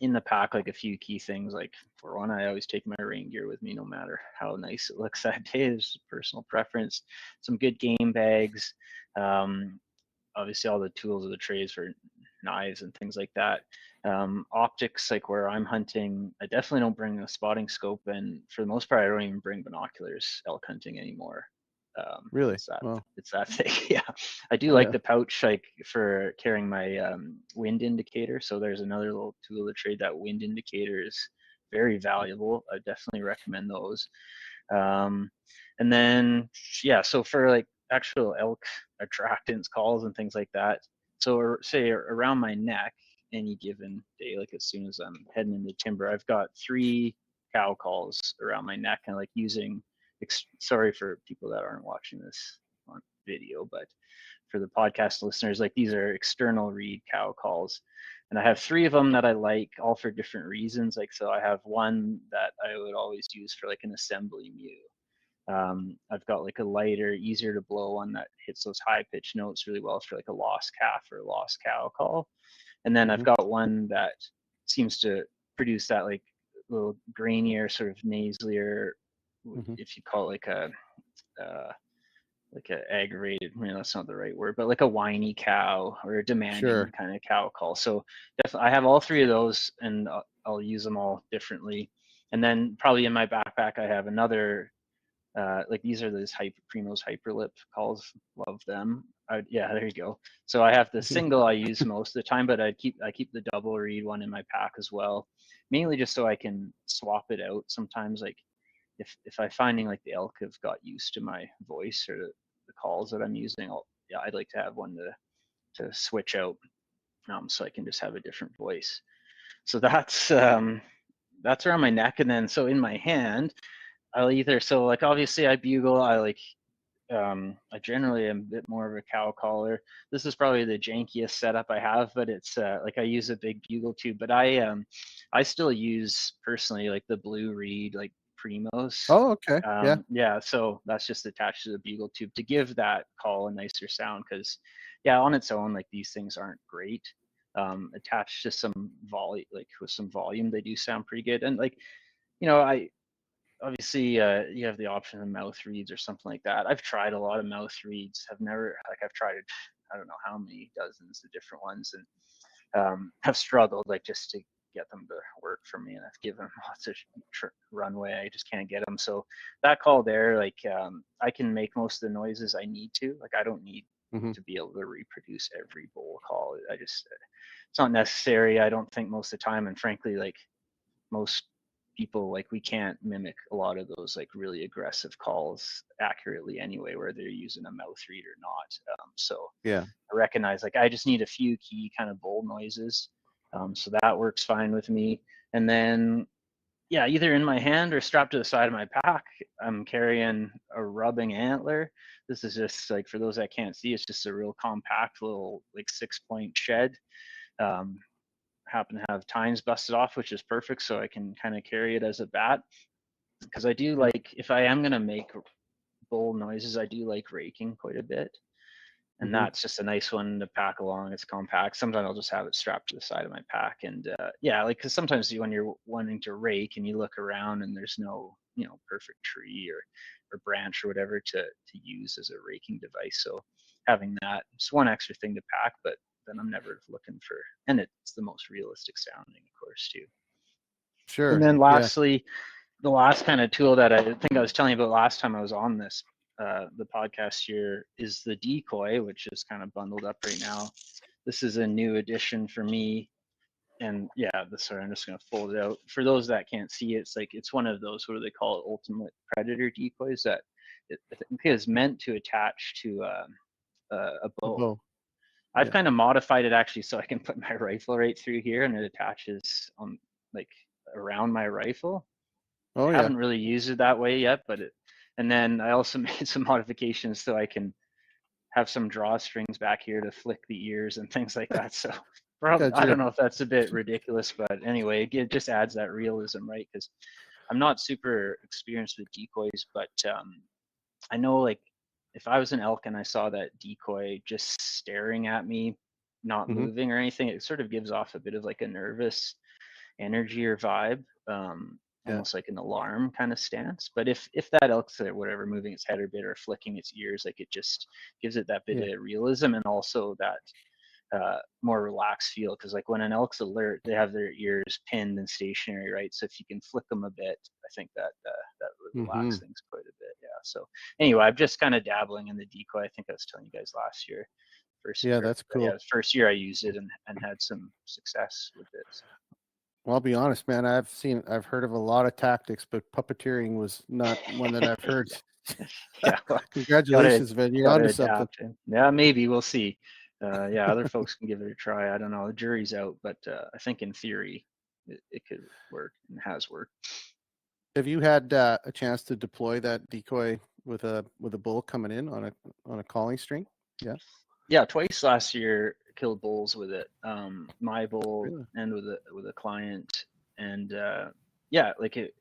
S3: in the pack, like a few key things. Like for one, I always take my rain gear with me, no matter how nice it looks that day. It's personal preference. Some good game bags. Um, Obviously, all the tools of the trades for knives and things like that. Optics, like where I'm hunting, I definitely don't bring a spotting scope, and for the most part, I don't even bring binoculars elk hunting anymore.
S2: Really?
S3: It's that
S2: Well,
S3: it's that thing. Yeah, I do like
S2: yeah.
S3: the pouch, like for carrying my wind indicator. So there's another little tool of the trade. That wind indicator is very valuable. I definitely recommend those. Um, and then yeah, so for like actual elk attractants, calls, and things like that. So say around my neck, any given day, like as soon as I'm heading into timber, I've got 3 cow calls around my neck, and like using. Sorry for people that aren't watching this on video, but for the podcast listeners, like these are external reed cow calls. And I have 3 of them that I like, all for different reasons. Like, so I have one that I would always use for like an assembly mew. I've got like a lighter, easier to blow one that hits those high pitched notes really well for like a lost calf or a lost cow call. And then I've
S2: Mhm,
S3: got one that seems to produce that like little grainier, sort of nasalier,
S2: mhm.
S3: if you call it uh, like a aggravated, that's not the right word, but like a whiny cow or a demanding
S2: Sure.
S3: kind of cow call. So definitely I have all 3 of those, and I'll use them all differently. And then probably in my backpack, I have another, like these are those Primos Hyperlip calls. Love them. Yeah, there you go. So I have the single I use most of the time, but I keep the double reed one in my pack as well, mainly just so I can swap it out sometimes. Like if I'm finding like the elk have got used to my voice or the calls that I'm using, I'd like to have one to switch out, so I can just have a different voice. So that's around my neck, and then so in my hand, I'll either, so like obviously I bugle, I generally am a bit more of a cow caller. This is probably the jankiest setup I have, but it's like I use a big bugle tube, but I still use personally like the blue reed, like Primos.
S2: Oh, okay. Yeah.
S3: Yeah, so that's just attached to the bugle tube to give that call a nicer sound, because yeah, on its own, like these things aren't great. Attached to some volume, like with some volume, they do sound pretty good. And like, I obviously you have the option of mouth reeds or something like that. I've tried a lot of mouth reeds. I've tried I don't know how many dozens of different ones, and have struggled like just to get them to work for me, and I've given lots of runway. I just can't get them. So that call there, like I can make most of the noises I need to. Like I don't need
S2: Mhm.
S3: to be able to reproduce every bull call. It's not necessary, I don't think, most of the time. And frankly, like most people, like we can't mimic a lot of those like really aggressive calls accurately anyway, whether they're using a mouth reed or not. So
S2: Yeah.
S3: I recognize like I just need a few key kind of bold noises. So that works fine with me. And then yeah, either in my hand or strapped to the side of my pack, I'm carrying a rubbing antler. This is just like, for those that can't see, it's just a real compact little like 6-point shed. Um, Happen to have tines busted off, which is perfect, so I can kind of carry it as a bat. Because I do
S2: Mhm,
S3: like, if I am gonna make bull noises, I do like raking quite a bit, and
S2: mhm.
S3: that's just a nice one to pack along. It's compact. Sometimes I'll just have it strapped to the side of my pack, and yeah, like because sometimes when you're wanting to rake and you look around and there's no perfect tree or branch or whatever to use as a raking device, so having that, it's one extra thing to pack, but then I'm never looking for, and it's the most realistic sounding, of course, too. And
S2: Sure.
S3: then
S2: Yeah.
S3: lastly, the last kind of tool that I think I was telling you about last time I was on this the podcast here is the decoy, which is kind of bundled up right now. This is a new addition for me. and yeah, sorry, I'm just gonna fold it out. For those that can't see, it's one of those, what do they call it, ultimate predator decoys that I think is meant to attach to a
S2: A
S3: bow.
S2: bow.
S3: I've
S2: Yeah.
S3: kind of modified it actually so I can put my rifle right through here and it attaches on like around my rifle.
S2: Oh yeah.
S3: Haven't really used it that way yet, but and then I also made some modifications so I can have some drawstrings back here to flick the ears and things like that. So probably,
S2: Got
S3: I
S2: you.
S3: don't know if that's a bit ridiculous, but anyway, it just adds that realism, right? Because I'm not super experienced with decoys, but I know like if I was an elk and I saw that decoy just staring at me, not
S2: Mm-hmm.
S3: moving or anything, it sort of gives off a bit of like a nervous energy or vibe,
S2: Yeah.
S3: almost like an alarm kind of stance. But if that elk's or whatever moving its head a bit or flicking its ears, like it just gives it that bit
S2: Yeah.
S3: of realism and also that more relaxed feel. Because like when an elk's alert, they have their ears pinned and stationary, right? So if you can flick them a bit, I think that that would
S2: Mm-hmm.
S3: relax things quite a bit. Yeah. So anyway, I'm just kind of dabbling in the decoy. I think I was telling you guys last year.
S2: Yeah, that's
S3: Yeah,
S2: cool.
S3: the first year I used it and had some success with it. So.
S2: Well, I'll be honest, man. I've heard of a lot of tactics, but puppeteering was not one that I've heard.
S3: Yeah, well,
S2: Congratulations, man. You're
S3: gotta
S2: onto something.
S3: adapt. Yeah, maybe we'll see. Yeah, other folks can give it a try. I don't know. The jury's out, but I think in theory it could work and has worked.
S2: Have you had a chance to deploy that decoy with a bull coming in on a calling string? Yeah.
S3: Yeah, twice last year killed bulls with it. My bull
S2: Really?
S3: and with a client, and yeah, like it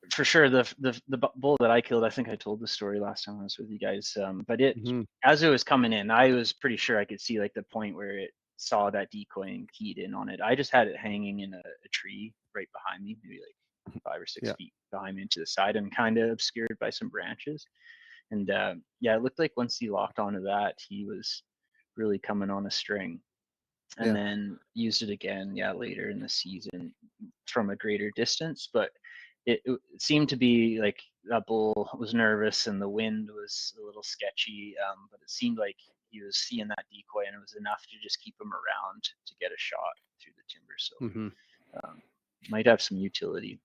S3: for sure. The bull that I killed, I think I told the story last time I was with you guys. But it
S2: Mm-hmm.
S3: as it was coming in, I was pretty sure I could see like the point where it saw that decoy and keyed in on it. I just had it hanging in a tree right behind me, maybe like 5 or 6
S2: Yeah.
S3: feet behind me to the side and kind of obscured by some branches. And yeah, it looked like once he locked onto that, he was really coming on a string. And
S2: Yeah.
S3: then used it again, yeah, later in the season from a greater distance. But it seemed to be like that bull was nervous and the wind was a little sketchy. But it seemed like he was seeing that decoy and it was enough to just keep him around to get a shot through the timber. So
S2: Mm-hmm.
S3: might have some utility.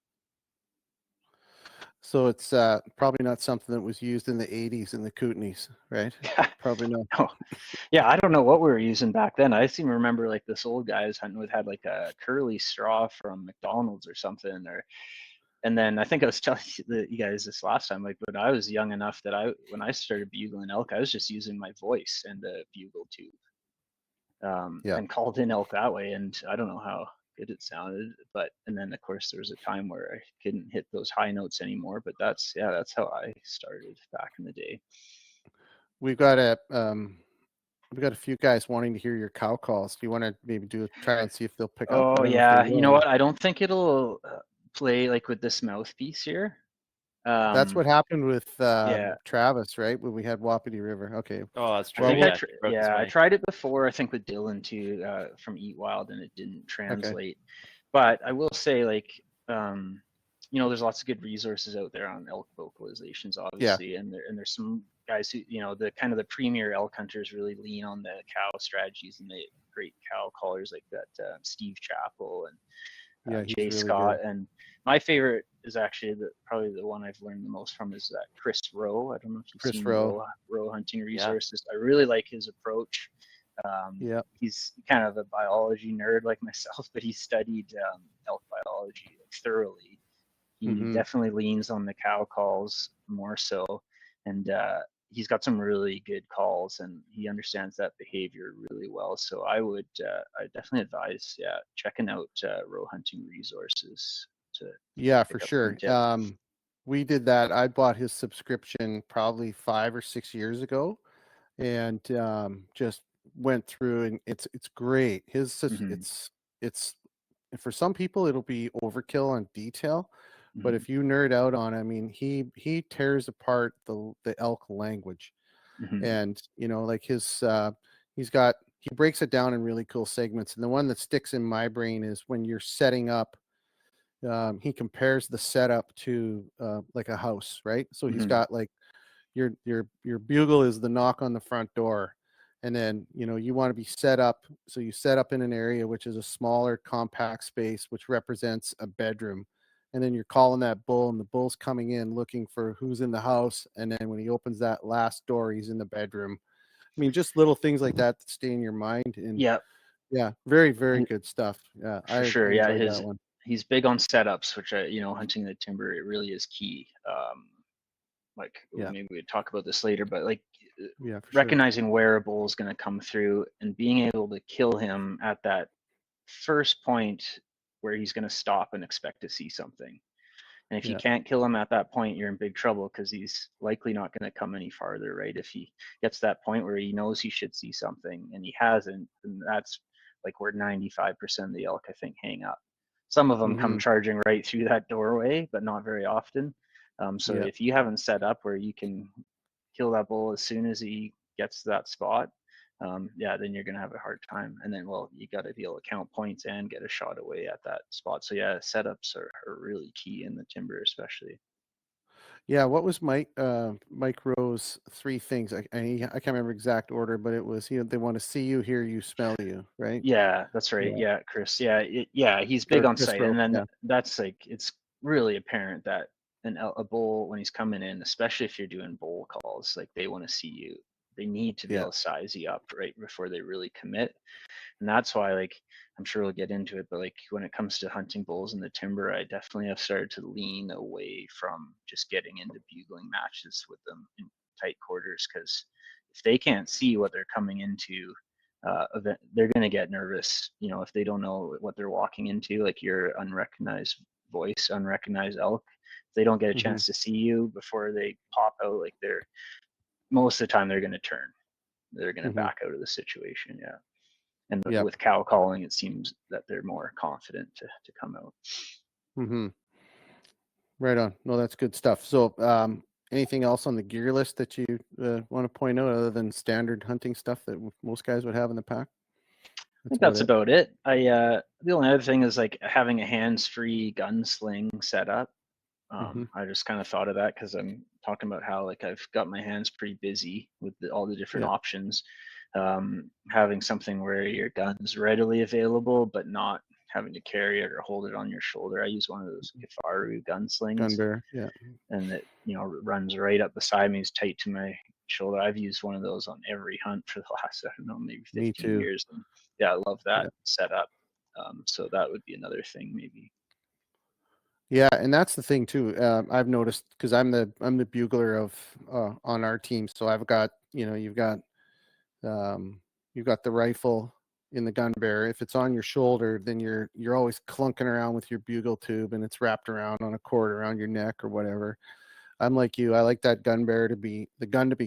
S2: So it's probably not something that was used in the 80s in the Kootenays, right? Probably not.
S3: Oh, yeah, I don't know what we were using back then. I seem to remember like this old guy I was hunting with had like a curly straw from McDonald's or something, and then I think I was telling you guys this last time, like when I was young enough that when I started bugling elk, I was just using my voice and the bugle tube,
S2: Yeah.
S3: and called in elk that way. And I don't know how good it sounded, and then of course there was a time where I couldn't hit those high notes anymore. But that's how I started back in the day.
S2: We've got a few guys wanting to hear your cow calls. Do you want to maybe try and see if they'll pick up? I
S3: Oh
S2: don't know if they
S3: yeah, you know
S2: will.
S3: what? I don't think it'll play like with this mouthpiece here.
S2: That's what happened with
S3: Yeah,
S2: Travis, right? When we had Wapiti River. Okay.
S1: Oh, that's
S3: I
S1: true.
S3: think
S1: Yeah, broke his
S3: I
S1: mic.
S3: tried it before. I think with Dylan too, from Eat Wild, and it didn't
S2: Okay.
S3: translate. But I will say, like, there's lots of good resources out there on elk vocalizations, obviously, and there's some guys who, the kind of the premier elk hunters really lean on the cow strategies and the great cow callers like that Steve Chappell and
S2: Yeah, he's
S3: Jay
S2: really
S3: Scott.
S2: good.
S3: And my favorite is actually probably the one I've learned the most from is that Chris Rowe. I don't know if you've
S2: Chris
S3: seen
S2: Rowe.
S3: Rowe hunting resources. I really like his approach.
S2: Yeah.
S3: He's kind of a biology nerd like myself, but he studied elk biology thoroughly. He
S2: Mm-hmm.
S3: definitely leans on the cow calls more so, and he's got some really good calls, and he understands that behavior really well. So I definitely advise, checking out row hunting resources to
S2: Yeah, for
S3: pick up
S2: sure.
S3: some tips.
S2: We did that. I bought his subscription probably 5 or 6 years ago, and just went through, and it's great.
S3: Mm-hmm.
S2: It's for some people it'll be overkill on detail, but
S3: Mm-hmm.
S2: if you nerd out on, I mean, he tears apart the elk language,
S3: Mm-hmm.
S2: and like he breaks it down in really cool segments. And the one that sticks in my brain is when you're setting up. He compares the setup to like a house, right? So he's
S3: Mm-hmm.
S2: got like your bugle is the knock on the front door, and then you want to be set up. So you set up in an area which is a smaller, compact space, which represents a bedroom. And then you're calling that bull, and the bull's coming in looking for who's in the house. And then when he opens that last door, he's in the bedroom. I mean, just little things like that stay in your mind. And
S3: Yeah,
S2: yeah, very, very
S3: and
S2: good stuff. Yeah,
S3: for
S2: I
S3: sure. Yeah,
S2: enjoyed that one.
S3: he's big on setups, which hunting the timber, it really is key. Like
S2: Yeah,
S3: maybe we talk about this later, but like
S2: yeah, for sure.
S3: recognizing where a bull is going to come through and being able to kill him at that first point where he's going to stop and expect to see something. And if you
S2: Yeah.
S3: can't kill him at that point, you're in big trouble, because he's likely not going to come any farther, right? If he gets to that point where he knows he should see something and he hasn't, then that's like where 95% of the elk, I think, hang up. Some of them come
S2: Mm-hmm.
S3: charging right through that doorway, but not very often. So
S2: Yeah.
S3: if you haven't set up where you can kill that bull as soon as he gets to that spot, yeah, then you're gonna have a hard time. And then, well, you got to be able to count points and get a shot away at that spot. So yeah, setups are really key in the timber, especially.
S2: Yeah, what was Mike Rowe's 3 things? I can't remember exact order, but it was they want to see you, hear you, smell you, right?
S3: Yeah, that's right.
S2: Yeah.
S3: Yeah, Chris. Yeah, yeah, he's big
S2: Or
S3: on
S2: Chris
S3: sight,
S2: Rowe.
S3: and then
S2: Yeah.
S3: that's like, it's really apparent that a bull, when he's coming in, especially if you're doing bull calls, like they want to see you. They need to be
S2: Yeah.
S3: able to size you up right before they really commit. And that's why, like, I'm sure we'll get into it, but like when it comes to hunting bulls in the timber, I definitely have started to lean away from just getting into bugling matches with them in tight quarters, because if they can't see what they're coming into, they're going to get nervous. If they don't know what they're walking into, like your unrecognized voice, unrecognized elk, if they don't get a
S2: Mm-hmm.
S3: chance to see you before they pop out, like, they're most of the time they're going to turn. They're going to
S2: Mm-hmm.
S3: back out of the situation. Yeah. And
S2: Yep.
S3: with cow calling, it seems that they're more confident to come out.
S2: Mm-hmm. Right on. No, that's good stuff. So, anything else on the gear list that you want to point out other than standard hunting stuff that most guys would have in the pack?
S3: I
S2: That's
S3: think that's
S2: about it.
S3: about it. The only other thing is like having a hands-free gunsling setup.
S2: Mm-hmm.
S3: I just kind of thought of that because I'm talking about how, like, I've got my hands pretty busy with all the different
S2: Yeah.
S3: options. Having something where your gun's readily available, but not having to carry it or hold it on your shoulder. I use one of those Kifaru gunslings,
S2: Gun bear. Yeah.
S3: and it runs right up beside me, is tight to my shoulder. I've used one of those on every hunt for the last, I don't know, maybe
S2: Me
S3: 15
S2: too.
S3: years. And yeah, I love that
S2: Yeah.
S3: setup. So that would be another thing, maybe.
S2: Yeah, and that's the thing too. I've noticed, because I'm the bugler of on our team, so I've got you've got the rifle in the gun bearer. If it's on your shoulder, then you're always clunking around with your bugle tube, and it's wrapped around on a cord around your neck or whatever. I'm like you. I like that gun bearer to be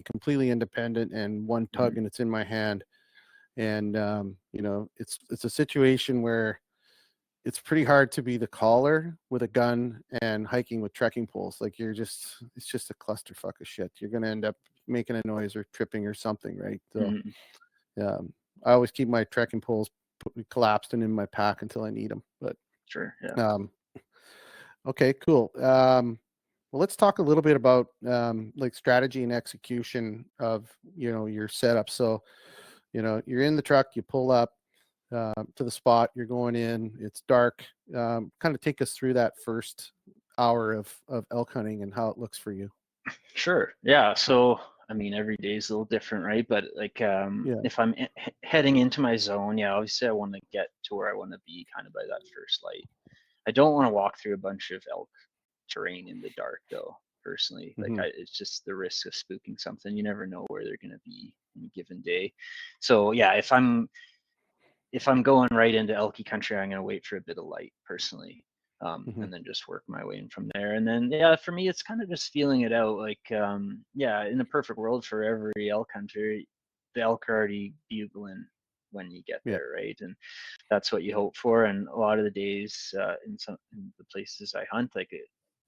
S2: completely independent, and one tug
S3: Mhm.
S2: and it's in my hand. And it's a situation where it's pretty hard to be the caller with a gun and hiking with trekking poles. Like it's just a clusterfuck of shit. You're gonna end up making a noise or tripping or something, right? So
S3: Mhm.
S2: I always keep my trekking poles collapsed and in my pack until I need them. But
S3: Sure. Yeah.
S2: okay, cool. Well, let's talk a little bit about like strategy and execution of your setup. So you're in the truck, you pull up to the spot, you're going in, it's dark. Kind of take us through that first hour of elk hunting and how it looks for you.
S3: Sure. Yeah. So, I mean, every day is a little different, right? But like,
S2: Yeah.
S3: if I'm heading into my zone, yeah, obviously I want to get to where I want to be kind of by that first light. I don't want to walk through a bunch of elk terrain in the dark, though. Personally, like,
S2: Mm-hmm.
S3: it's just the risk of spooking something. You never know where they're going to be in a given day. So yeah, if I'm going right into elky country, I'm going to wait for a bit of light personally,
S2: Mm-hmm.
S3: and then just work my way in from there. And then, yeah, for me, it's kind of just feeling it out. Like, yeah, in a perfect world for every elk hunter, the elk are already bugling when you get
S2: Yeah.
S3: there, right? And that's what you hope for. And a lot of the days, in the places I hunt, like,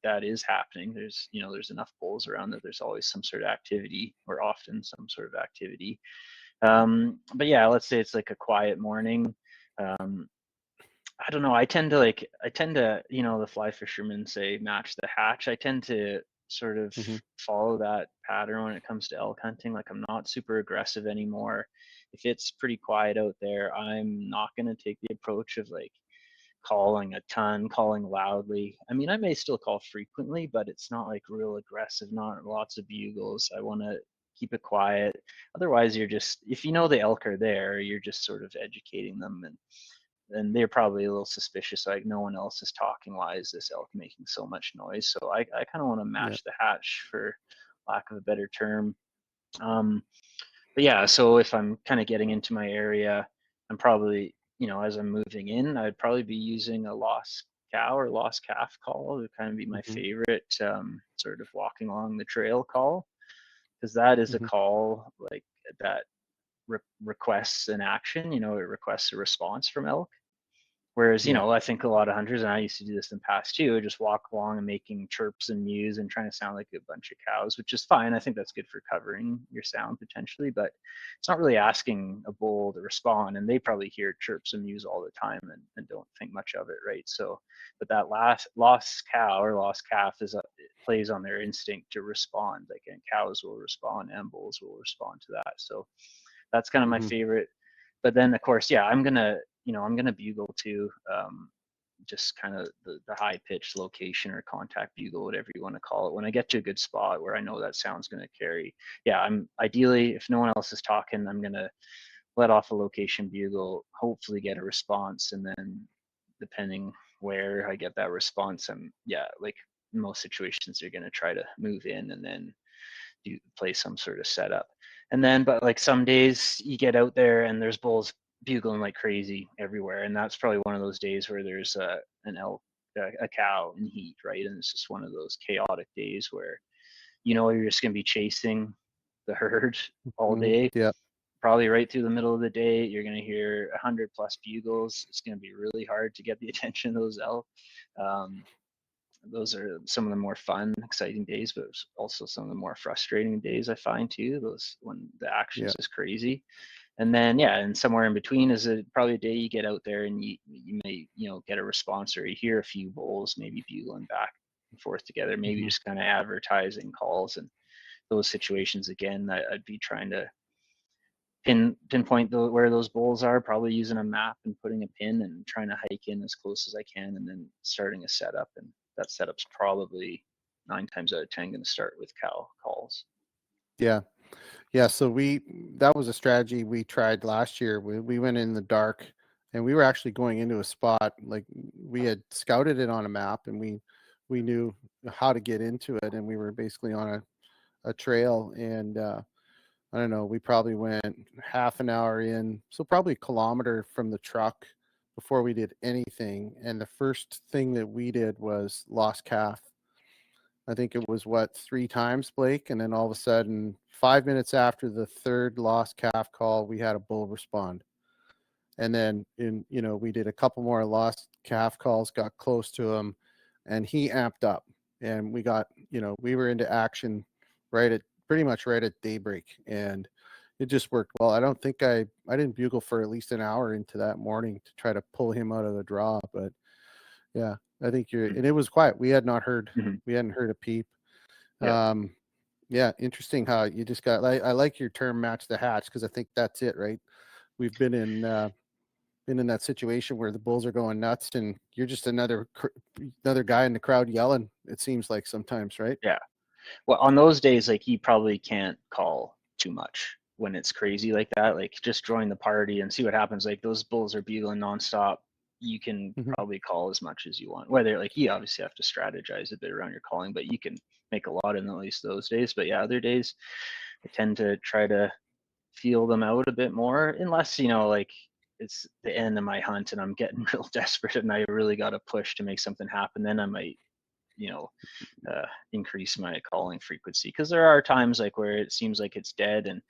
S3: that is happening. There's enough bulls around that there's always some sort of activity, or often some sort of activity. But yeah, let's say it's like a quiet morning. Um, I don't know. I tend to, the fly fishermen say, match the hatch. I tend to sort of
S2: Mm-hmm.
S3: follow that pattern when it comes to elk hunting. Like, I'm not super aggressive anymore. If it's pretty quiet out there, I'm not going to take the approach of like calling a ton, calling loudly. I mean, I may still call frequently, but it's not like real aggressive, not lots of bugles. I want to keep it quiet. Otherwise, you're just, if you know the elk are there, you're just sort of educating them, and they're probably a little suspicious, like no one else is talking. Why is this elk making so much noise? So I kind of want to
S2: Yeah.
S3: match the hatch, for lack of a better term. But yeah, so if I'm kind of getting into my area, I'm probably, as I'm moving in, I'd probably be using a lost cow or lost calf call. It would kind of be my
S2: Mm-hmm.
S3: favorite sort of walking along the trail call, because that is a
S2: Mm-hmm.
S3: call like that requests an action. It requests a response from elk. Whereas,
S2: Yeah.
S3: I think a lot of hunters, and I used to do this in the past too, just walk along and making chirps and mews and trying to sound like a bunch of cows, which is fine. I think that's good for covering your sound potentially, but it's not really asking a bull to respond. And they probably hear chirps and mews all the time, and don't think much of it, right? So, but that lost cow or lost calf it plays on their instinct to respond. Like, and cows will respond and bulls will respond to that. So that's kind of my
S2: Mm-hmm.
S3: favorite. But then, of course, yeah, I'm gonna bugle too. Just kind of the high pitched location or contact bugle, whatever you want to call it. When I get to a good spot where I know that sound's going to carry, yeah, I'm ideally, if no one else is talking, I'm going to let off a location bugle, hopefully get a response, and then depending where I get that response, like in most situations, you're going to try to move in and then play some sort of setup. And then, but like some days you get out there and there's bulls bugling like crazy everywhere, and that's probably one of those days where there's an elk, a cow in heat, right? And it's just one of those chaotic days where you're just going to be chasing the herd all
S2: Mm-hmm.
S3: day.
S2: Yeah.
S3: Probably right through the middle of the day, you're going to hear 100+ bugles. It's going to be really hard to get the attention of those elk. Um, those are some of the more fun, exciting days, but also some of the more frustrating days I find too. Those when the action's
S2: Yeah.
S3: just crazy. And then and somewhere in between is probably a day you get out there and you may get a response, or you hear a few bulls maybe bugling back and forth together, maybe
S2: Mm-hmm.
S3: just kind of advertising calls. And those situations again, I'd be trying to pinpoint where those bulls are, probably using a map and putting a pin and trying to hike in as close as I can, and then starting a setup. And that setup's probably 9 times out of 10 going to start with cow calls.
S2: Yeah. Yeah. So that was a strategy we tried last year. We went in the dark, and we were actually going into a spot, like we had scouted it on a map, and we knew how to get into it. And we were basically on a trail, and I don't know, we probably went half an hour in, so probably a kilometer from the truck before we did anything. And the first thing that we did was lost calf. I think it was 3 times, Blake, and then all of a sudden, 5 minutes after the third lost calf call, we had a bull respond. And then we did a couple more lost calf calls, got close to him, and he amped up, and we got, we were into action pretty much right at daybreak, and it just worked well. I don't think I didn't bugle for at least an hour into that morning to try to pull him out of the draw, but yeah, I think and it was quiet. We hadn't heard a peep.
S3: Yeah.
S2: Yeah, interesting how you just got, I like your term match the hatch, because I think that's it, right? We've been in that situation where the bulls are going nuts, and you're just another guy in the crowd yelling, it seems like sometimes, right?
S3: Yeah. Well, on those days, like, you probably can't call too much when it's crazy like that. Like, just join the party and see what happens. Like, those bulls are bugling nonstop. You can
S2: Mm-hmm.
S3: probably call as much as you want. Whether, like, you obviously have to strategize a bit around your calling, but you can make a lot in at least those days. But yeah, other days I tend to try to feel them out a bit more, unless like it's the end of my hunt and I'm getting real desperate and I really got to push to make something happen. Then I might you know increase my calling frequency, because there are times like where it seems like it's dead and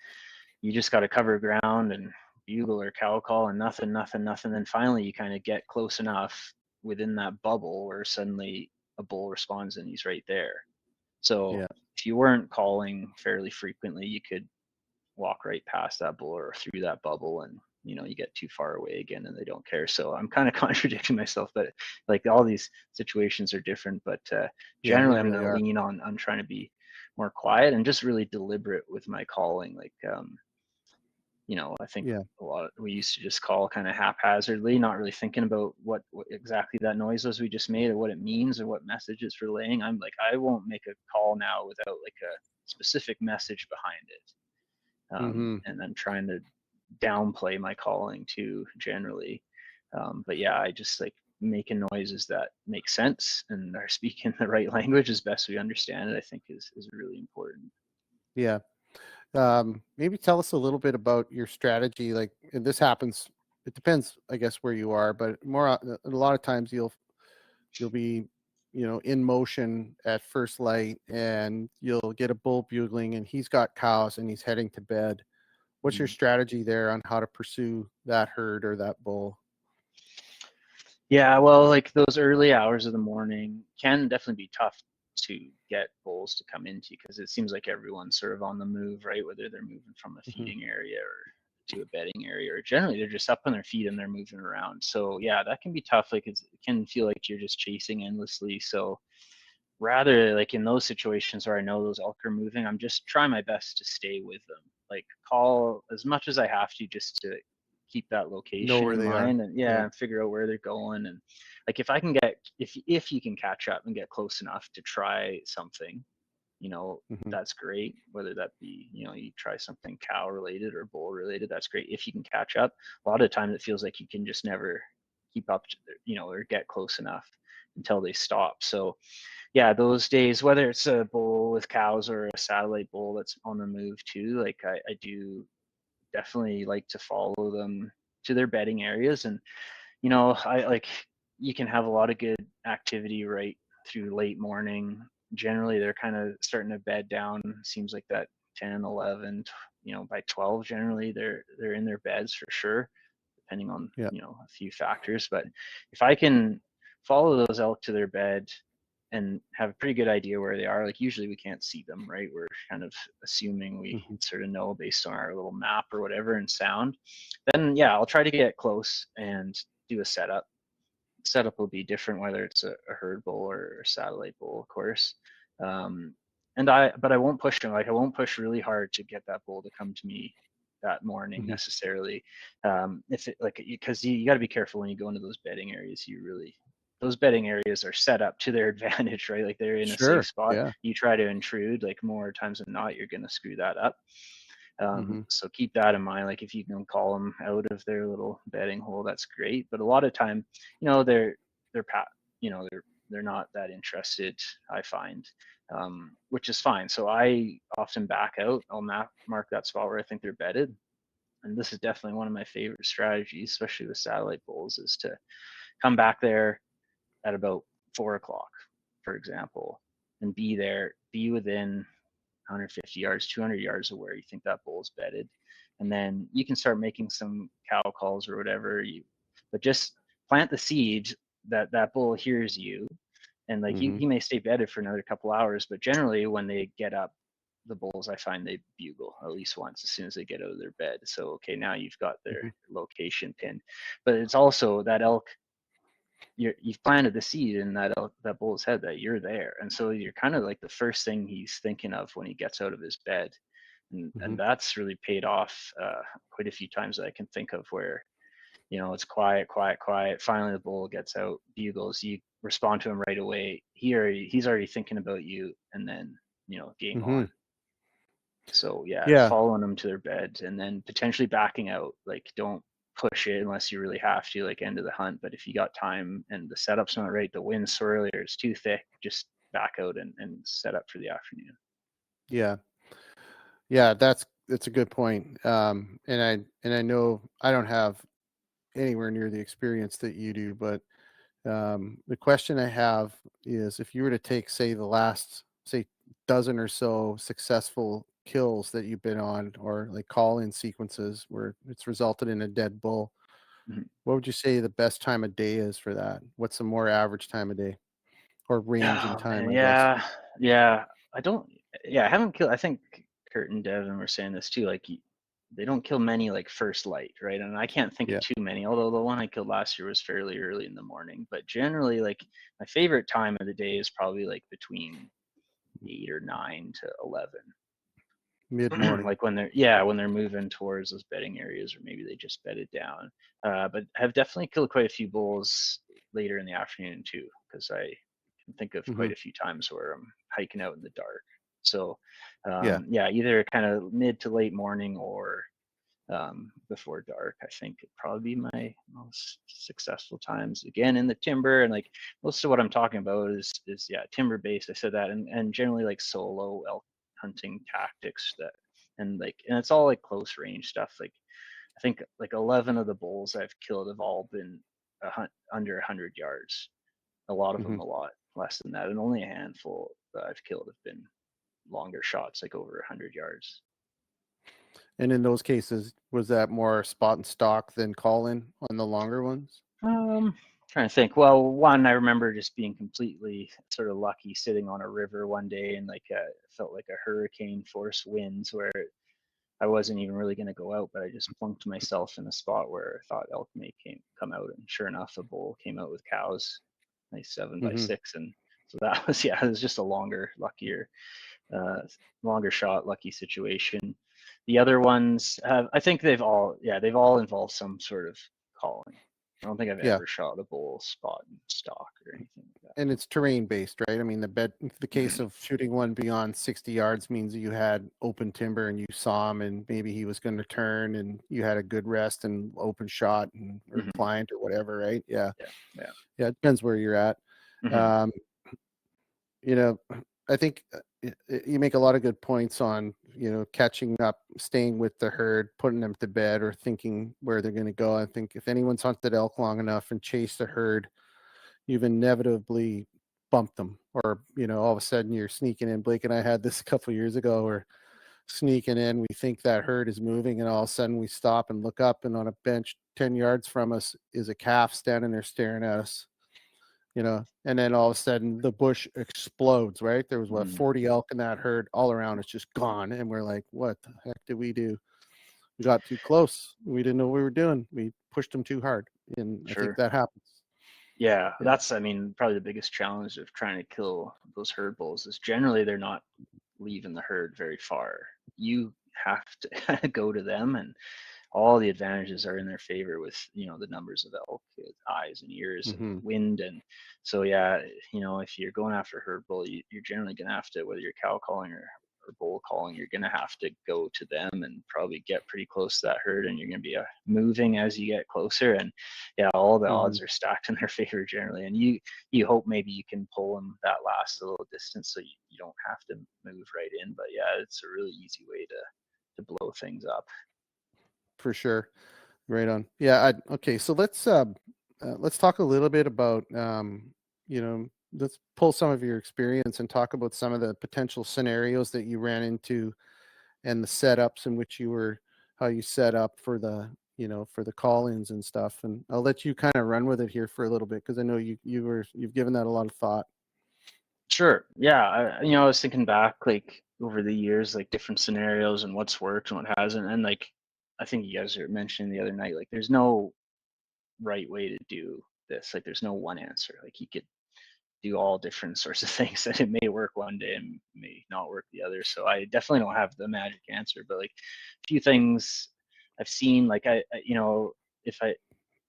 S3: you just got to cover ground and bugle or cow call and nothing. Then finally you kind of get close enough within that bubble where suddenly a bull responds and he's right there. So
S2: Yeah.
S3: if you weren't calling fairly frequently, you could walk right past that bull or through that bubble and you get too far away again and they don't care. So I'm kind of contradicting myself, but like all these situations are different. But
S2: Yeah,
S3: generally,
S2: they
S3: I'm
S2: really
S3: going to
S2: are.
S3: lean on trying to be more quiet and just really deliberate with my calling. Like, I think
S2: Yeah.
S3: we used to just call kind of haphazardly, not really thinking about what exactly that noise was we just made or what it means or what message it's relaying. I'm like, I won't make a call now without like a specific message behind it.
S2: Mm-hmm.
S3: And I'm trying to downplay my calling too, generally. But yeah, I just like making noises that make sense and are speaking the right language as best we understand it, I think is really important.
S2: Yeah. Maybe tell us a little bit about your strategy. Like, and this happens, it depends, I guess, where you are, but a lot of times you'll be, in motion at first light, and you'll get a bull bugling, and he's got cows and he's heading to bed. What's your
S3: Mm.
S2: strategy there on how to pursue that herd or that bull?
S3: Yeah, well, like those early hours of the morning can definitely be tough to get bulls to come into because it seems like everyone's sort of on the move, right? Whether they're moving from a
S2: Hmm.
S3: feeding area or to a bedding area, or generally they're just up on their feet and they're moving around. So yeah, that can be tough. Like it can feel like you're just chasing endlessly. So rather like in those situations where I know those elk are moving, I'm just trying my best to stay with them. Like call as much as I have to just to keep that
S2: Know
S3: location
S2: where
S3: in
S2: they are.
S3: mind and
S2: Yeah.
S3: and figure out where they're going. And like if I can get if you can catch up and get close enough to try something,
S2: Hmm.
S3: that's great. Whether that be, you try something cow related or bull related, that's great if you can catch up. A lot of times it feels like you can just never keep up to, or get close enough until they stop. So yeah, those days, whether it's a bull with cows or a satellite bull that's on the move too, like I do definitely like to follow them to their bedding areas. And, I like, you can have a lot of good activity right through late morning. Generally, they're kind of starting to bed down. Seems like that 10, 11, by 12, generally they're in their beds for sure, depending on,
S2: Yeah.
S3: a few factors. But if I can follow those elk to their bed and have a pretty good idea where they are, like usually we can't see them, right? We're kind of assuming we
S2: Hmm.
S3: sort of know based on our little map or whatever and sound. Then yeah, I'll try to get close and do a setup. Setup will be different whether it's a herd bull or a satellite bull, of course. Um, but I won't push them. Like I won't push really hard to get that bull to come to me that morning
S2: Hmm.
S3: necessarily. If it like because you got to be careful when you go into those bedding areas. Those bedding areas are set up to their advantage, right? Like they're in a safe
S2: Sure.
S3: spot.
S2: Yeah.
S3: You try to intrude, like more times than not, you're gonna screw that up.
S2: Hmm.
S3: So keep that in mind. Like if you can call them out of their little bedding hole, that's great. But a lot of time, they're they're not that interested. I find, which is fine. So I often back out. I'll mark that spot where I think they're bedded. And this is definitely one of my favorite strategies, especially with satellite bulls, is to come back there at about 4 o'clock, for example, and be within 150 yards, 200 yards of where you think that bull is bedded. And then you can start making some cow calls or whatever but just plant the seed that that bull hears you. And like
S2: Hmm.
S3: he may stay bedded for another couple hours, but generally when they get up, the bulls, I find they bugle at least once as soon as they get out of their bed. So, okay, now you've got their
S2: Hmm.
S3: location pinned, but it's also that elk you've planted the seed in that bull's head that you're there, and so you're kind of like the first thing he's thinking of when he gets out of his bed,
S2: Hmm.
S3: and that's really paid off quite a few times that I can think of where it's quiet, quiet, quiet. Finally, the bull gets out, bugles. You respond to him right away. He's already thinking about you, and then game
S2: Hmm.
S3: on. So yeah,
S2: Yeah.
S3: following them to their bed and then potentially backing out. Like don't push it unless you really have to, like end of the hunt. But if you got time and the setup's not right, the wind's swirly or it's too thick, just back out and set up for the afternoon.
S2: Yeah. Yeah. That's a good point. And I know I don't have anywhere near the experience that you do, but the question I have is, if you were to take, say, the last, say, dozen or so successful kills that you've been on, or like call-in sequences where it's resulted in a dead bull,
S3: Mhm.
S2: what would you say the best time of day is for that? What's the more average time of day, or range in
S3: Oh
S2: time,
S3: man,
S2: I guess?
S3: yeah. I don't. Yeah, I haven't killed. I think Kurt and Devin were saying this too. Like they don't kill many like first light, right? And I can't think of
S2: Yeah.
S3: too many, although the one I killed last year was fairly early in the morning. But generally, like my favorite time of the day is probably like between 8 or 9 to 11.
S2: Mid-morning.
S3: Like when they're moving towards those bedding areas, or maybe they just bedded down. But I've definitely killed quite a few bulls later in the afternoon too, because I can think of quite a few times where I'm hiking out in the dark. So
S2: Yeah.
S3: yeah, either kind of mid to late morning or before dark. I think it'd probably be my most successful times. Again, in the timber, and like most of what I'm talking about is yeah, timber based. I said that, and generally like solo elk hunting tactics that, and it's all like close range stuff. Like I think like 11 of the bulls I've killed have all been under 100 yards. A lot of them a lot less than that, and only a handful that I've killed have been longer shots, like over 100 yards.
S2: And in those cases, was that more spot and stock than call in on the longer ones?
S3: Trying to think. Well, one, I remember just being completely sort of lucky sitting on a river one day, and like felt like a hurricane force winds where I wasn't even really going to go out, but I just plunked myself in a spot where I thought elk may come out, and sure enough, a bull came out with cows, nice 7x6, and so that was it was just a longer shot, lucky situation. The other ones have, I think they've all involved some sort of calling. I don't think I've
S2: Yeah.
S3: ever shot a bull spot and stock or anything like that.
S2: And it's terrain based, right? I mean, the case of shooting one beyond 60 yards means you had open timber and you saw him and maybe he was going to turn and you had a good rest and open shot or client or whatever, right? Yeah. Yeah. It depends where you're at. You know, I think you make a lot of good points on, catching up, staying with the herd, putting them to bed, or thinking where they're going to go. I think if anyone's hunted elk long enough and chased the herd, you've inevitably bumped them, or all of a sudden you're sneaking in. Blake and I had this a couple of years ago. We're sneaking in, we think that herd is moving, and all of a sudden we stop and look up, and on a bench 10 yards from us is a calf standing there staring at us. And then all of a sudden the bush explodes, right? There was 40 elk in that herd, all around it's just gone, and we're like, what the heck did we do? We got too close, we didn't know what we were doing, we pushed them too hard, and I think that happens.
S3: Yeah, that's, I mean, probably the biggest challenge of trying to kill those herd bulls is generally they're not leaving the herd very far. You have to go to them, and all the advantages are in their favor with the numbers of elk, eyes and ears and wind. And so if you're going after a herd bull, you're generally going to have to, whether you're cow calling or bull calling, you're going to have to go to them and probably get pretty close to that herd, and you're going to be moving as you get closer. And all the odds are stacked in their favor generally, and you hope maybe you can pull them that last little distance so you don't have to move right in. But it's a really easy way to blow things up.
S2: For sure. Right on. Yeah. Okay. So let's talk a little bit about, let's pull some of your experience and talk about some of the potential scenarios that you ran into and the setups in which how you set up for the call-ins and stuff. And I'll let you kind of run with it here for a little bit, because I know you've given that a lot of thought.
S3: Sure. Yeah. I was thinking back like over the years, like different scenarios and what's worked and what hasn't. And like, I think you guys were mentioning the other night, like there's no right way to do this. Like there's no one answer. Like you could do all different sorts of things, and it may work one day and may not work the other. So I definitely don't have the magic answer, but like a few things I've seen, like if I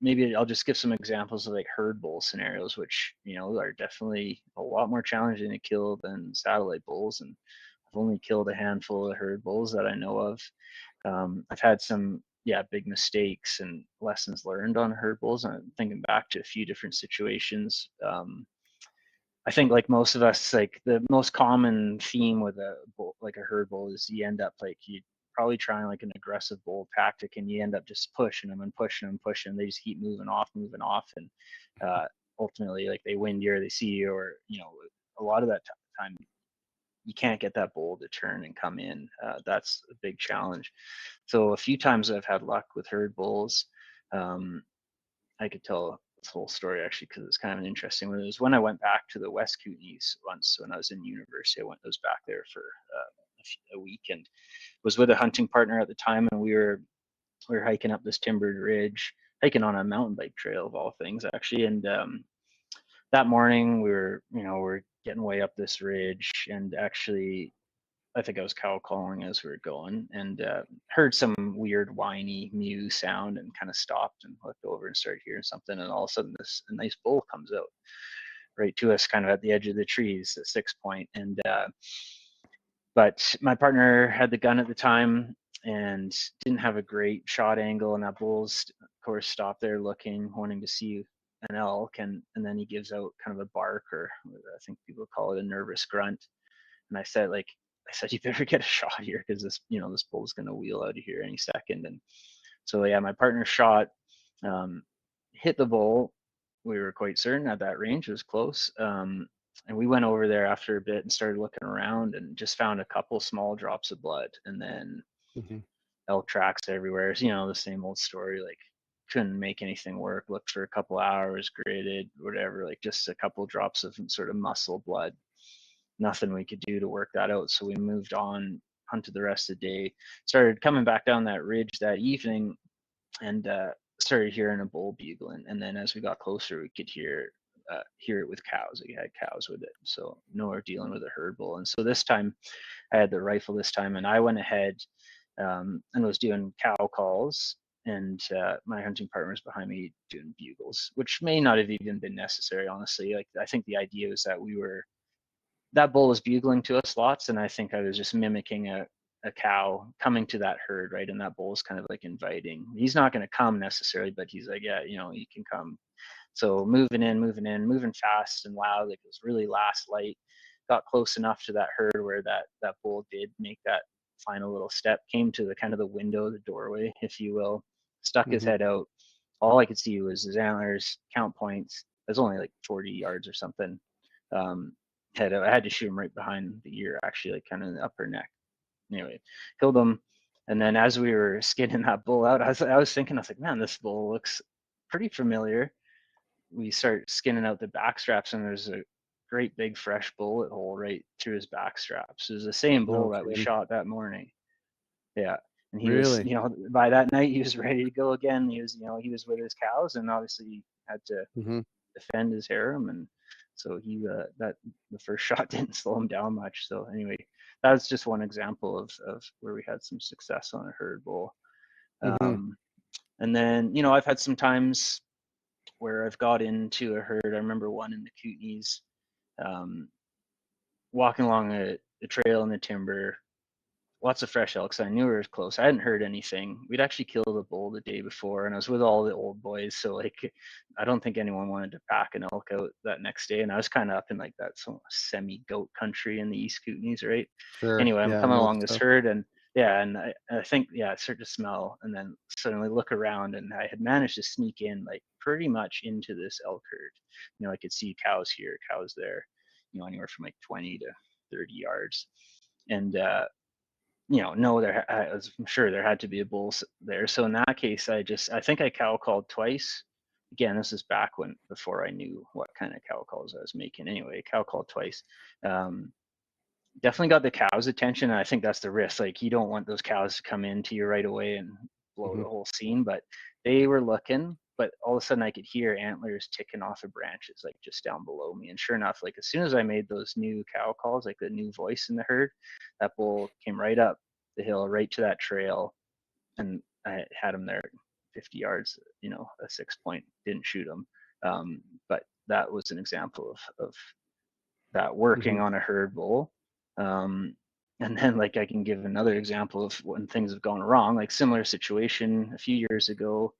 S3: maybe I'll just give some examples of like herd bull scenarios, which are definitely a lot more challenging to kill than satellite bulls. And I've only killed a handful of herd bulls that I know of. I've had some big mistakes and lessons learned on herd bulls. And I'm thinking back to a few different situations. I think like most of us, like the most common theme with a bull, like a herd bull, is you end up like you probably trying like an aggressive bull tactic, and you end up just pushing them and pushing them, pushing. They just keep moving off, and ultimately like they wind you or they see you, or a lot of that time you can't get that bull to turn and come in. That's a big challenge. So a few times I've had luck with herd bulls. I could tell this whole story actually because it's kind of an interesting one. It was when I went back to the West Kootenays once when I was in university. I was back there for a week, and was with a hunting partner at the time, and we were hiking up this timbered ridge, hiking on a mountain bike trail of all things, actually. And that morning we're getting way up this ridge, and actually I think I was cow calling as we were going, and heard some weird whiny mew sound, and kind of stopped and looked over and started hearing something, and all of a sudden a nice bull comes out right to us, kind of at the edge of the trees at 6 point. And but my partner had the gun at the time and didn't have a great shot angle, and that bull's of course stopped there looking, wanting to see an elk, and then he gives out kind of a bark, or I think people call it a nervous grunt. And I said, you better get a shot here, because this bull's going to wheel out of here any second. And so yeah, my partner shot, hit the bull. We were quite certain at that range, it was close. And we went over there after a bit and started looking around, and just found a couple small drops of blood, and then elk tracks everywhere. So, the same old story, like couldn't make anything work. Looked for a couple hours, graded, whatever, like just a couple drops of sort of muscle blood. Nothing we could do to work that out. So we moved on, hunted the rest of the day, started coming back down that ridge that evening, and started hearing a bull bugling. And then as we got closer, we could hear it with cows. We had cows with it. So no, we're dealing with a herd bull. And so this time I had the rifle this time, and I went ahead and was doing cow calls, and my hunting partner was behind me doing bugles, which may not have even been necessary, honestly. Like, I think the idea was that that bull was bugling to us lots, and I think I was just mimicking a cow coming to that herd, right? And that bull is kind of like inviting. He's not going to come necessarily, but he's like, yeah, you can come. So moving fast and loud, like it was really last light. Got close enough to that herd where that bull did make that final little step, came to the kind of the window, the doorway, if you will, stuck his head out. All I could see was his antlers, count points. It was only like 40 yards or something. I had to shoot him right behind the ear, actually, like kind of in the upper neck. Anyway, killed him. And then as we were skinning that bull out, I was thinking, I was like, man, this bull looks pretty familiar. We start skinning out the back straps, and there's a great big fresh bullet hole right through his back straps. It was the same bull that we shot that morning. Yeah. And he was, by that night, he was ready to go again. He was with his cows, and obviously he had to defend his harem. And so the first shot didn't slow him down much. So anyway, that was just one example of where we had some success on a herd bull. And then, I've had some times where I've got into a herd. I remember one in the Kootenays, walking along a trail in the timber, lots of fresh elk, so I knew it was close. I hadn't heard anything. We'd actually killed a bull the day before, and I was with all the old boys, so like I don't think anyone wanted to pack an elk out that next day. And I was kind of up in like that semi-goat country in the East Kootenays, right? Sure. Anyway, I'm coming along this herd, and I think I started to smell, and then suddenly look around, and I had managed to sneak in like pretty much into this elk herd. I could see cows here, cows there, anywhere from like 20 to 30 yards, and I'm sure there had to be a bull there. So in that case, I think I cow called twice. Again, this is back before I knew what kind of cow calls I was making. Anyway, cow called twice. Definitely got the cows' attention, and I think that's the risk. Like, you don't want those cows to come into you right away and blow the whole scene. But they were looking. But all of a sudden, I could hear antlers ticking off of branches, like just down below me. And sure enough, like as soon as I made those new cow calls, like the new voice in the herd, that bull came right up the hill, right to that trail, and I had him there 50 yards. A 6 point, didn't shoot him, but that was an example of that working on a herd bull. And then, like, I can give another example of when things have gone wrong. Like, similar situation a few years ago.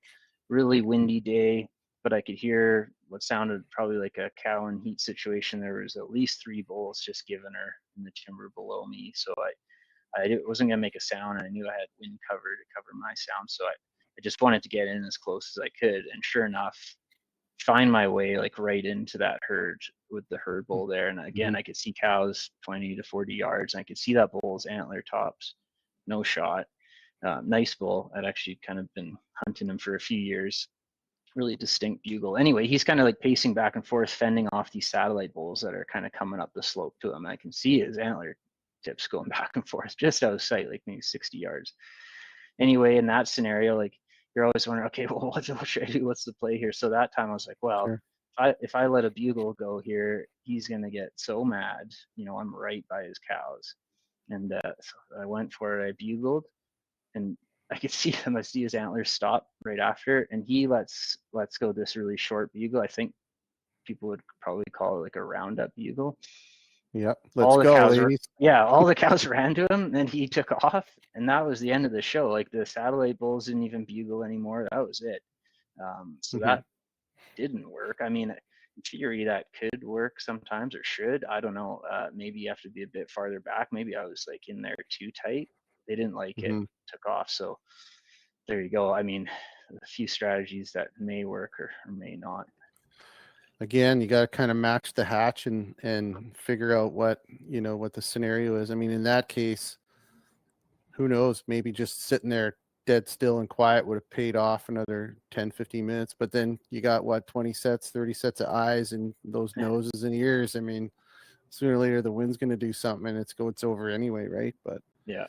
S3: Really windy day, but I could hear what sounded probably like a cow in heat situation. There was at least 3 bulls just giving her in the timber below me. So I wasn't going to make a sound, and I knew I had wind cover to cover my sound. So I just wanted to get in as close as I could. And sure enough, find my way like right into that herd with the herd bull there. And again, I could see cows 20 to 40 yards, and I could see that bull's antler tops. No shot. Nice bull. I'd actually kind of been hunting him for a few years. Really distinct bugle. Anyway, he's kind of like pacing back and forth, fending off these satellite bulls that are kind of coming up the slope to him. I can see his antler tips going back and forth just out of sight, like maybe 60 yards. Anyway, in that scenario, like you're always wondering, okay, well, what should I do? What's the play here? So that time I was like, well,
S2: Sure.
S3: if I let a bugle go here, he's gonna get so mad. I'm right by his cows, and so I went for it. I bugled, and I could see him. I see his antlers stop right after, and he lets go this really short bugle. I think people would probably call it like a roundup bugle.
S2: Yep.
S3: All
S2: Let's
S3: the
S2: go,
S3: cows
S2: ladies.
S3: all the cows ran to him, and he took off, and that was the end of the show. Like the satellite bulls didn't even bugle anymore. That was it. So
S2: Mhm.
S3: that didn't work. I mean, in theory, that could work sometimes, or should. I don't know. Maybe you have to be a bit farther back. Maybe I was like in there too tight. They didn't like it.
S2: Mhm.
S3: Took off. So there you go. I mean, a few strategies that may work or may not.
S2: Again, you got to kind of match the hatch and figure out what the scenario is. I mean, in that case, who knows, maybe just sitting there dead still and quiet would have paid off another 10, 15 minutes. But then you got 20 sets, 30 sets of eyes and those noses and ears. I mean, sooner or later the wind's going to do something and it's over anyway, right? But
S3: yeah,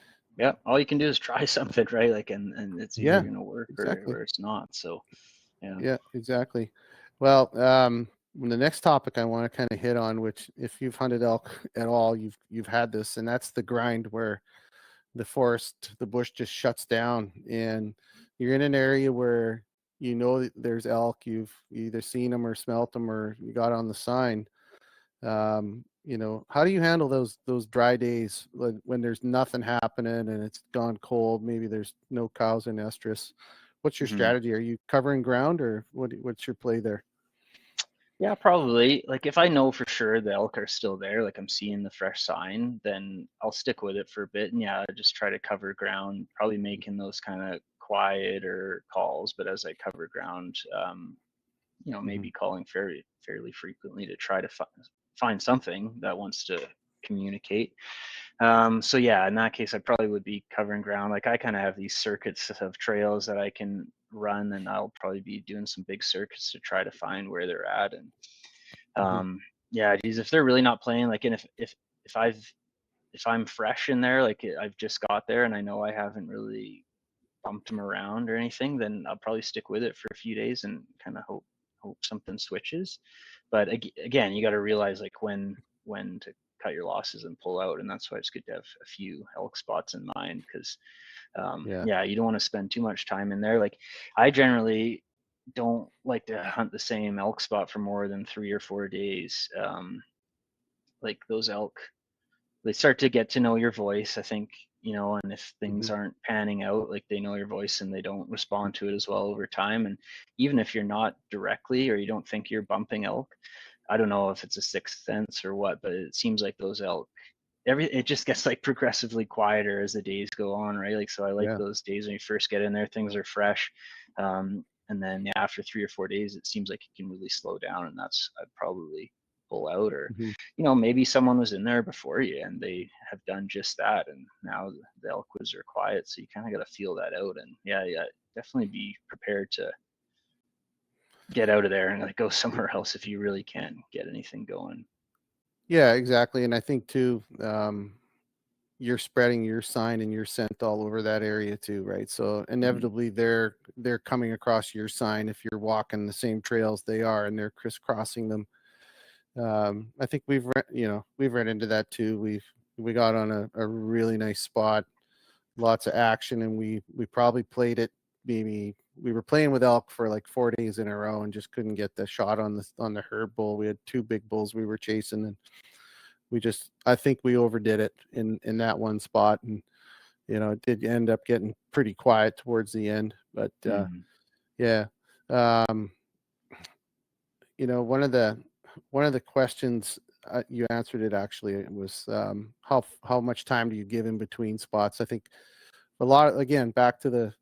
S3: all you can do is try something, right? Like, and it's either going to work
S2: exactly.
S3: or it's not. So
S2: Yeah, exactly. Well, the next topic I want to kind of hit on, which if you've hunted elk at all, you've had this, and that's the grind where the bush just shuts down, and you're in an area where there's elk. You've either seen them or smelt them, or you got on the sign. How do you handle those dry days when there's nothing happening and it's gone cold? Maybe there's no cows in estrus. What's your strategy? Are you covering ground, or what's your play there?
S3: yeah, probably. Like if I know for sure the elk are still there, like I'm seeing the fresh sign, then I'll stick with it for a bit. And yeah, just try to cover ground, probably making those kind of quieter calls. But as I cover ground, maybe calling fairly frequently to try to find something that wants to communicate. So yeah, in that case, I probably would be covering ground. Like I kind of have these circuits of trails that I can run, and I'll probably be doing some big circuits to try to find where they're at. And yeah, geez, if they're really not playing, like, and if I'm fresh in there, like I've just got there and I know I haven't really bumped them around or anything, then I'll probably stick with it for a few days and kind of hope something switches. But again, you got to realize like when to cut your losses and pull out, and that's why it's good to have a few elk spots in mind, because yeah, you don't want to spend too much time in there. Like I generally don't like to hunt the same elk spot for more than 3 or 4 days. Like those elk, they start to get to know your voice, I think, and if things aren't panning out, like they know your voice and they don't respond to it as well over time. And even if you're not directly, or you don't think you're bumping elk, I don't know if it's a sixth sense or what, but it seems like those elk, it just gets like progressively quieter as the days go on, right? Like, so I like those days when you first get in there, things are fresh. And then after 3 or 4 days, it seems like it can really slow down, and I'd probably pull out, or maybe someone was in there before you and they have done just that, and now the elk woods are quiet, so you kind of got to feel that out. And yeah, definitely be prepared to get out of there and like go somewhere else if you really can't get anything going.
S2: Yeah, exactly. And I think too, you're spreading your sign and your scent all over that area too, right? So inevitably they're coming across your sign if you're walking the same trails they are, and they're crisscrossing them. I think we've run into that too. We got on a really nice spot, lots of action, and we probably played it. Maybe we were playing with elk for like 4 days in a row and just couldn't get the shot on the herd bull. We had 2 big bulls we were chasing, and I think we overdid it in that one spot, and it did end up getting pretty quiet towards the end. But yeah, one of the questions, you answered it actually. It was how much time do you give in between spots? I think a lot, again, back to the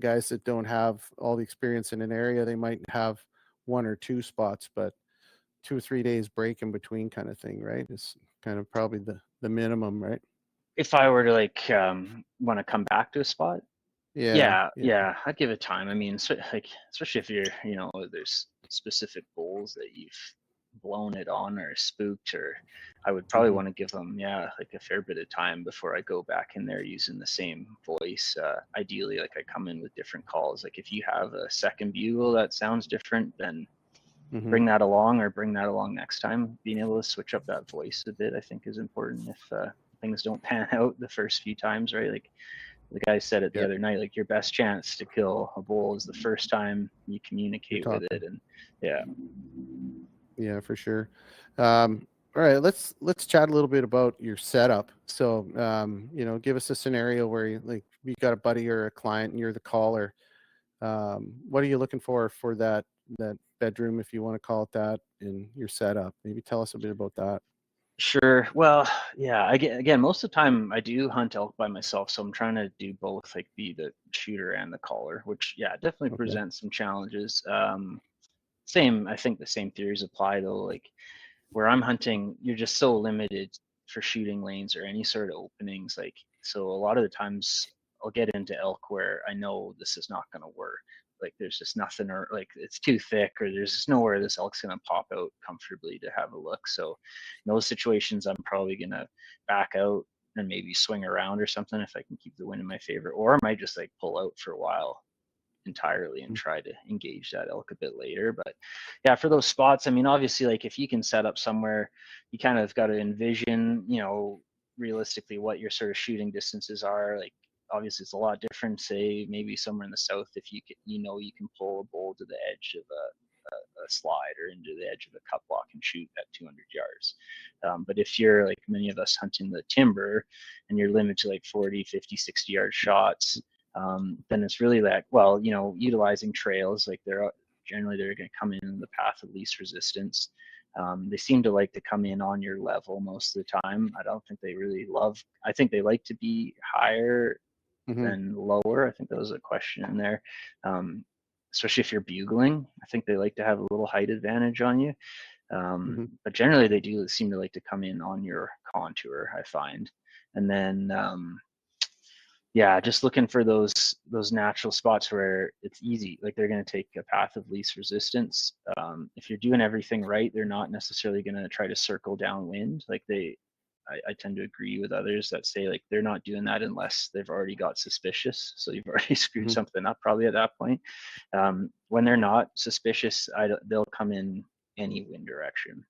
S2: guys that don't have all the experience in an area, they might have 1 or 2 spots, but 2 or 3 days break in between kind of thing, right? It's kind of probably the minimum, right?
S3: If I were to like want to come back to a spot,
S2: Yeah.
S3: I'd give it time. I mean, like especially if you're, there's specific goals that you've blown it on or spooked, or I would probably
S2: Mhm.
S3: want to give them, like a fair bit of time before I go back in there using the same voice. Ideally, like I come in with different calls. Like if you have a second bugle that sounds different, then
S2: Mhm.
S3: bring that along, or bring that along next time. Being able to switch up that voice a bit, I think, is important if things don't pan out the first few times, right? Like the guy said it the
S2: Yeah,
S3: other night, like your best chance to kill a bull is the first time you
S2: you're
S3: communicate with
S2: talking.
S3: it. And yeah,
S2: Yeah, for sure. All right, let's chat a little bit about your setup. So, give us a scenario where you got a buddy or a client and you're the caller. What are you looking for that bedroom, if you want to call it that, in your setup? Maybe tell us a bit about that.
S3: sure. Well, yeah, again, most of the time I do hunt elk by myself, so I'm trying to do both, like be the shooter and the caller, which yeah, definitely
S2: Okay.
S3: presents some challenges. Same, I think the same theories apply though. Like where I'm hunting, you're just so limited for shooting lanes or any sort of openings. Like, so a lot of the times I'll get into elk where I know this is not going to work. Like, there's just nothing, or like it's too thick, or there's just nowhere this elk's going to pop out comfortably to have a look. So, in those situations, I'm probably going to back out and maybe swing around or something if I can keep the wind in my favor, or I might just like pull out for a while entirely and
S2: Mm.
S3: try to engage that elk a bit later. But yeah, for those spots, I mean, obviously, like if you can set up somewhere, you kind of got to envision, realistically what your sort of shooting distances are. Like obviously, it's a lot different. Say maybe somewhere in the south, if you can, you can pull a bull to the edge of a slide or into the edge of a cut block and shoot at 200 yards. But if you're like many of us hunting the timber and you're limited to like 40, 50, 60-yard shots, then it's really like, well, utilizing trails, like generally they're going to come in the path of least resistance. They seem to like to come in on your level most of the time. I don't think they really I think they like to be higher
S2: Mhm.
S3: than lower. I think that was a question in there. Um, Especially if you're bugling, I think they like to have a little height advantage on you.
S2: Mhm.
S3: But generally they do seem to like to come in on your contour, I find. And then yeah, just looking for those natural spots where it's easy, like they're going to take a path of least resistance. If you're doing everything right, they're not necessarily going to try to circle downwind. Like I tend to agree with others that say like they're not doing that unless they've already got suspicious, so you've already screwed
S2: Mhm.
S3: something up probably at that point. When they're not suspicious, they'll come in any wind direction.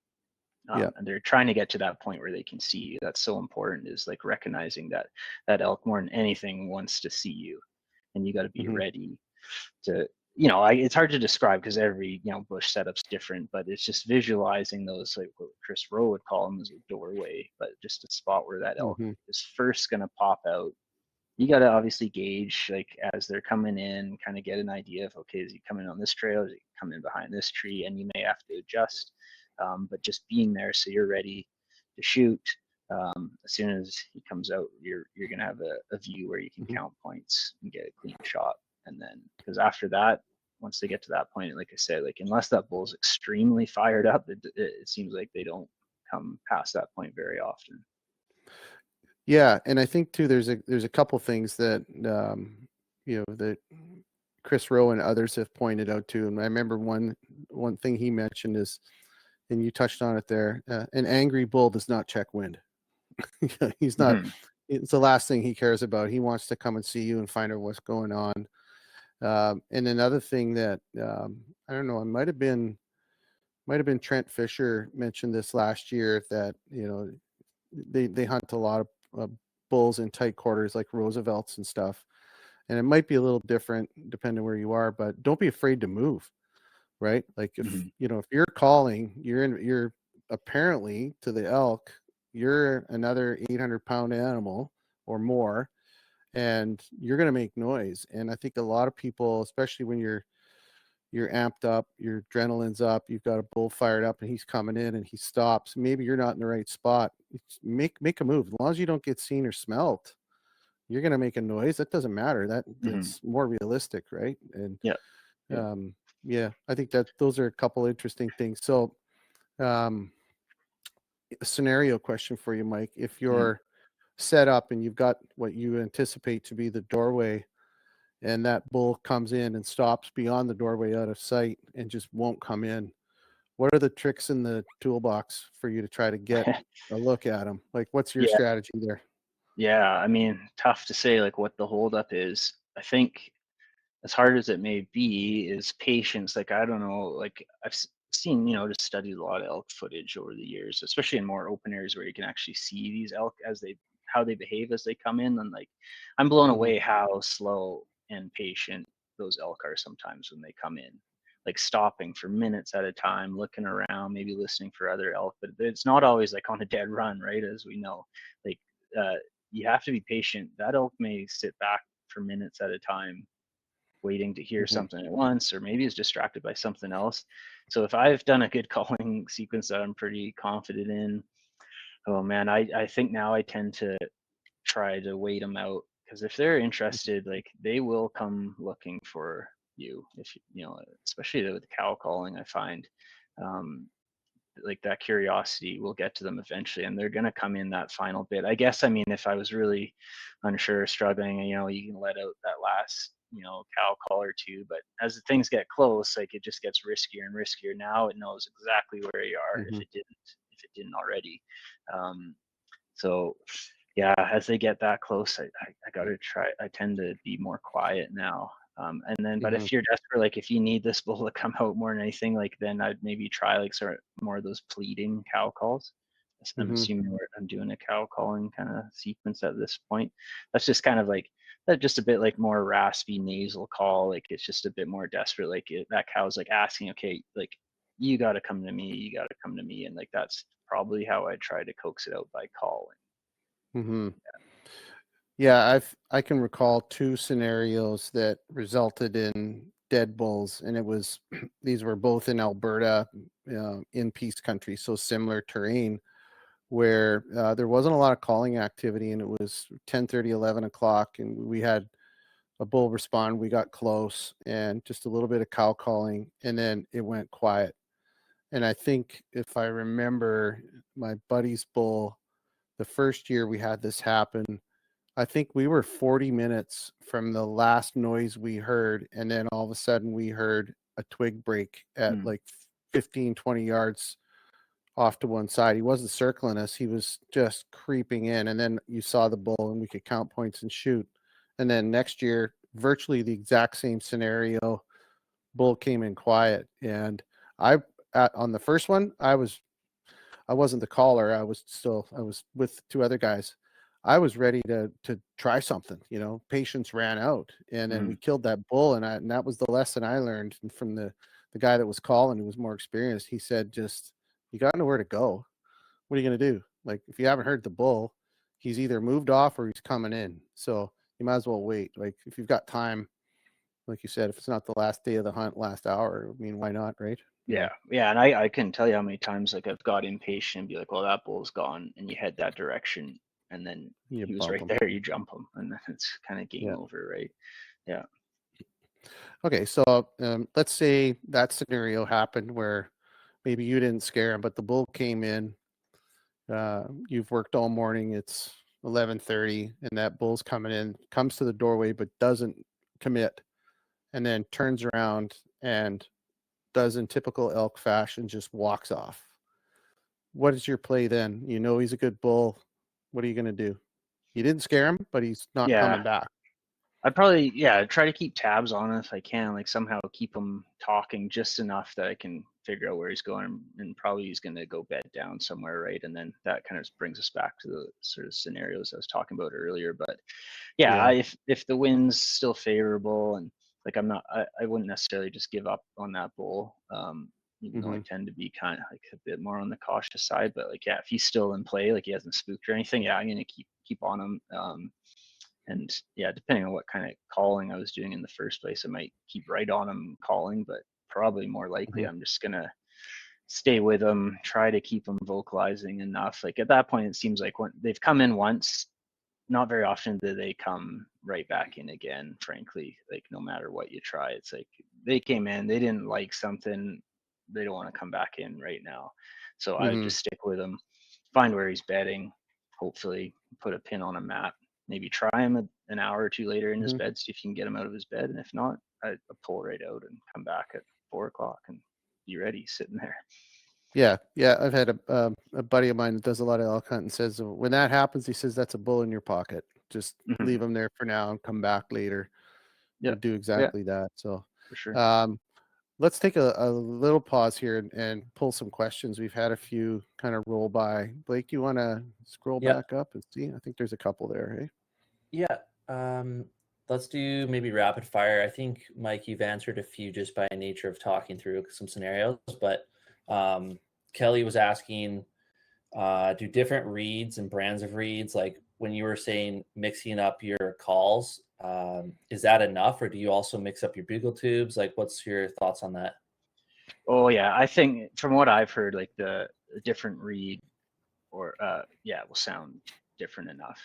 S2: Yeah.
S3: And they're trying to get to that point where they can see you. That's so important, is like recognizing that elk more than anything wants to see you, and you got to be
S2: Mhm.
S3: ready to, it's hard to describe because every bush setup's different, but it's just visualizing those, like what Chris Rowe would call them, as a doorway, but just a spot where that elk
S2: Mhm.
S3: is first going to pop out. You got to obviously gauge, like as they're coming in, kind of get an idea of, okay, is he coming on this trail, is he coming behind this tree, and you may have to adjust. But just being there so you're ready to shoot. As soon as he comes out, you're gonna have a view where you can
S2: Mhm.
S3: count points and get a clean shot. And then, because after that, once they get to that point, like I said, like unless that bull's extremely fired up, it seems like they don't come past that point very often.
S2: Yeah, and I think too, there's a couple things that that Chris Rowe and others have pointed out too. And I remember one thing he mentioned is, and you touched on it there, an angry bull does not check wind. He's not.
S3: Mm-hmm.
S2: It's the last thing he cares about. He wants to come and see you and find out what's going on. And another thing that I don't know, it might have been Trent Fisher mentioned this last year, that they hunt a lot of bulls in tight quarters like Roosevelt's and stuff, and it might be a little different depending where you are, but don't be afraid to move, right? Like if
S3: Mm-hmm.
S2: if you're calling, you're apparently to the elk, you're another 800-pound animal or more, and you're going to make noise. And I think a lot of people, especially when you're amped up, your adrenaline's up, you've got a bull fired up and he's coming in and he stops, maybe you're not in the right spot. Make a move. As long as you don't get seen or smelt, you're going to make a noise. That doesn't matter.
S3: Mm-hmm.
S2: That's more realistic, right? And
S3: Yeah. Yeah.
S2: yeah, I think that those are a couple interesting things. So um a scenario question for you, Mike. If
S3: Mm-hmm.
S2: you're set up and you've got what you anticipate to be the doorway, and that bull comes in and stops beyond the doorway out of sight and just won't come in, what are the tricks in the toolbox for you to try to get a look at them? Like, what's your
S3: Yeah,
S2: strategy there?
S3: yeah. I mean, tough to say like what the holdup is. I think as hard as it may be, is patience. Like I don't know, like seen, just studied a lot of elk footage over the years, especially in more open areas where you can actually see these elk as how they behave as they come in. And like I'm blown
S2: Mm-hmm.
S3: away how slow and patient those elk are sometimes when they come in. Like stopping for minutes at a time, looking around, maybe listening for other elk, but it's not always like on a dead run, right? As we know, like uh, you have to be patient. That elk may sit back for minutes at a time waiting to hear
S2: Mm-hmm.
S3: something at once, or maybe is distracted by something else. So if I've done a good calling sequence that I'm pretty confident in, oh man, I think now I tend to try to wait them out, because if they're interested, like they will come looking for you. If especially with cow calling, I find um, like that curiosity will get to them eventually, and they're going to come in that final bit. I guess, I mean, if I was really unsure, struggling, you can let out that last cow call or two, but as the things get close, like it just gets riskier and riskier. Now it knows exactly where you are
S2: Mm-hmm.
S3: if it didn't already. Um, so yeah, as they get that close, I gotta try. I tend to be more quiet now. And then, but
S2: Mm-hmm.
S3: if you're desperate, like if you need this bull to come out more than anything, like then I'd maybe try like sort of more of those pleading cow calls. I'm
S2: Mm-hmm.
S3: assuming I'm doing a cow calling kind of sequence at this point. That's just kind of like that, just a bit like more raspy nasal call. Like it's just a bit more desperate. Like that cow's like asking, okay, like you got to come to me, you got to come to me, and like that's probably how I try to coax it out by calling.
S2: Mm-hmm. Yeah, I can recall two scenarios that resulted in dead bulls, and it was these were both in Alberta, in Peace Country, so similar terrain, where there wasn't a lot of calling activity, and it was 10:30, 11 o'clock, and we had a bull respond. We got close, and just a little bit of cow calling, and then it went quiet. And I think if I remember my buddy's bull, the first year we had this happen, I think we were 40 minutes from the last noise we heard, and then all of a sudden we heard a twig break at
S3: Mm.
S2: like 15, 20 yards off to one side. He wasn't circling us, he was just creeping in, and then you saw the bull and we could count points and shoot. And then next year, virtually the exact same scenario, bull came in quiet. And I on the first one, I wasn't the caller. I was with two other guys. I was ready to try something, patience ran out, and then we
S3: Mm.
S2: killed that bull. And that was the lesson I learned from the guy that was calling, who was more experienced. He said, just, you got nowhere to go. What are you going to do? Like, if you haven't heard the bull, he's either moved off or he's coming in. So you might as well wait. Like, if you've got time, like you said, if it's not the last day of the hunt, last hour, I mean, why not? Right.
S3: Yeah, yeah, and I couldn't tell you how many times like I've got impatient and be like, well, that bull's gone, and you head that direction, and then
S2: You
S3: he was
S2: bump
S3: right
S2: him.
S3: there, you jump him, and then it's kind of game
S2: Yeah.
S3: over, right? Yeah.
S2: Okay, so let's say that scenario happened where maybe you didn't scare him, but the bull came in. You've worked all morning. It's 11:30, and that bull's coming in, comes to the doorway, but doesn't commit, and then turns around and does in typical elk fashion, just walks off. What is your play then? You know he's a good bull. What are you going to do? You didn't scare him, but he's not
S3: Yeah,
S2: coming back.
S3: I'd probably, yeah, try to keep tabs on it if I can, like somehow keep him talking just enough that I can figure out where he's going, and probably he's going to go bed down somewhere, right? And then that kind of brings us back to the sort of scenarios I was talking about earlier. But yeah,
S2: Yeah.
S3: if the wind's still favorable, and like I wouldn't necessarily just give up on that bull, even though I
S2: Mm-hmm.
S3: tend to be kind of like a bit more on the cautious side. But like, yeah, if he's still in play, like he hasn't spooked or anything, yeah, I'm gonna keep on him. And yeah, depending on what kind of calling I was doing in the first place, I might keep right on him calling, but probably more likely
S2: Mm-hmm.
S3: I'm just gonna stay with them, try to keep them vocalizing enough. Like at that point, it seems like when they've come in once, not very often do they come right back in again, frankly. Like no matter what you try, it's like they came in, they didn't like something, they don't want to come back in right now. So I would
S2: Mm-hmm.
S3: just stick with him, find where he's bedding, hopefully put a pin on a map, maybe try him an hour or two later in his
S2: Mm-hmm.
S3: bed, see if you can get him out of his bed. And if not, I pull right out and come back at 4 o'clock and be ready sitting there.
S2: Yeah, I've had a buddy of mine that does a lot of elk hunting, says when that happens, he says that's a bull in your pocket. Just
S3: Mhm.
S2: leave them there for now and come back later.
S3: Yeah,
S2: Would do exactly that. So
S3: for sure.
S2: let's take a little pause here and pull some questions. We've had a few kind of roll by. Blake, you want to scroll back up and see? I think there's a couple there, hey?
S1: Yeah. Let's do maybe rapid fire. I think, Mike, you've answered a few just by nature of talking through some scenarios, but Kelly was asking, do different reeds and brands of reeds, like when you were saying mixing up your calls, is that enough, or do you also mix up your bugle tubes? Like, what's your thoughts on that?
S3: Oh yeah, I think from what I've heard, like the different reed or will sound different enough.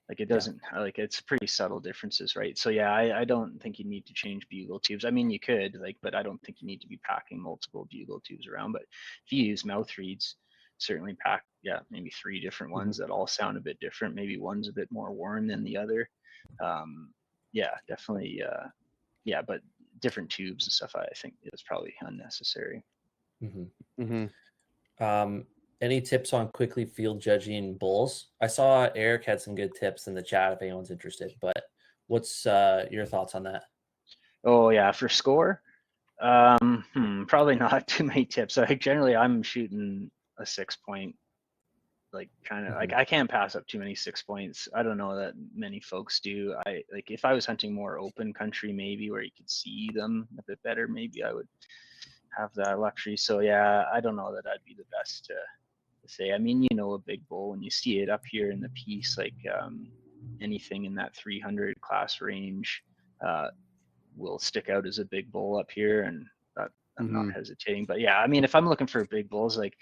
S3: Like it doesn't like it's pretty subtle differences, right? So yeah, I don't think you need to change bugle tubes. I mean, you could but I don't think you need to be packing multiple bugle tubes around. But if you use mouth reeds, certainly pack maybe 3 different ones that all sound a bit different. Maybe one's a bit more worn than the other. Definitely. But different tubes and stuff, I think is probably unnecessary.
S1: Any tips on quickly field judging bulls? I saw Eric had some good tips in the chat if anyone's interested, but what's your thoughts on that?
S3: Oh yeah, for score, probably not too many tips. Like generally I'm shooting a 6-point, like kind of like I can't pass up too many 6 points. I don't know that many folks do. I like if I was hunting more open country, maybe where you could see them a bit better, maybe I would have that luxury. So yeah, I don't know that I'd be the best to say. I mean, a big bull when you see it up here in the piece, like anything in that 300 class range will stick out as a big bull up here, and I'm not hesitating. But yeah, I mean, if I'm looking for big bulls, like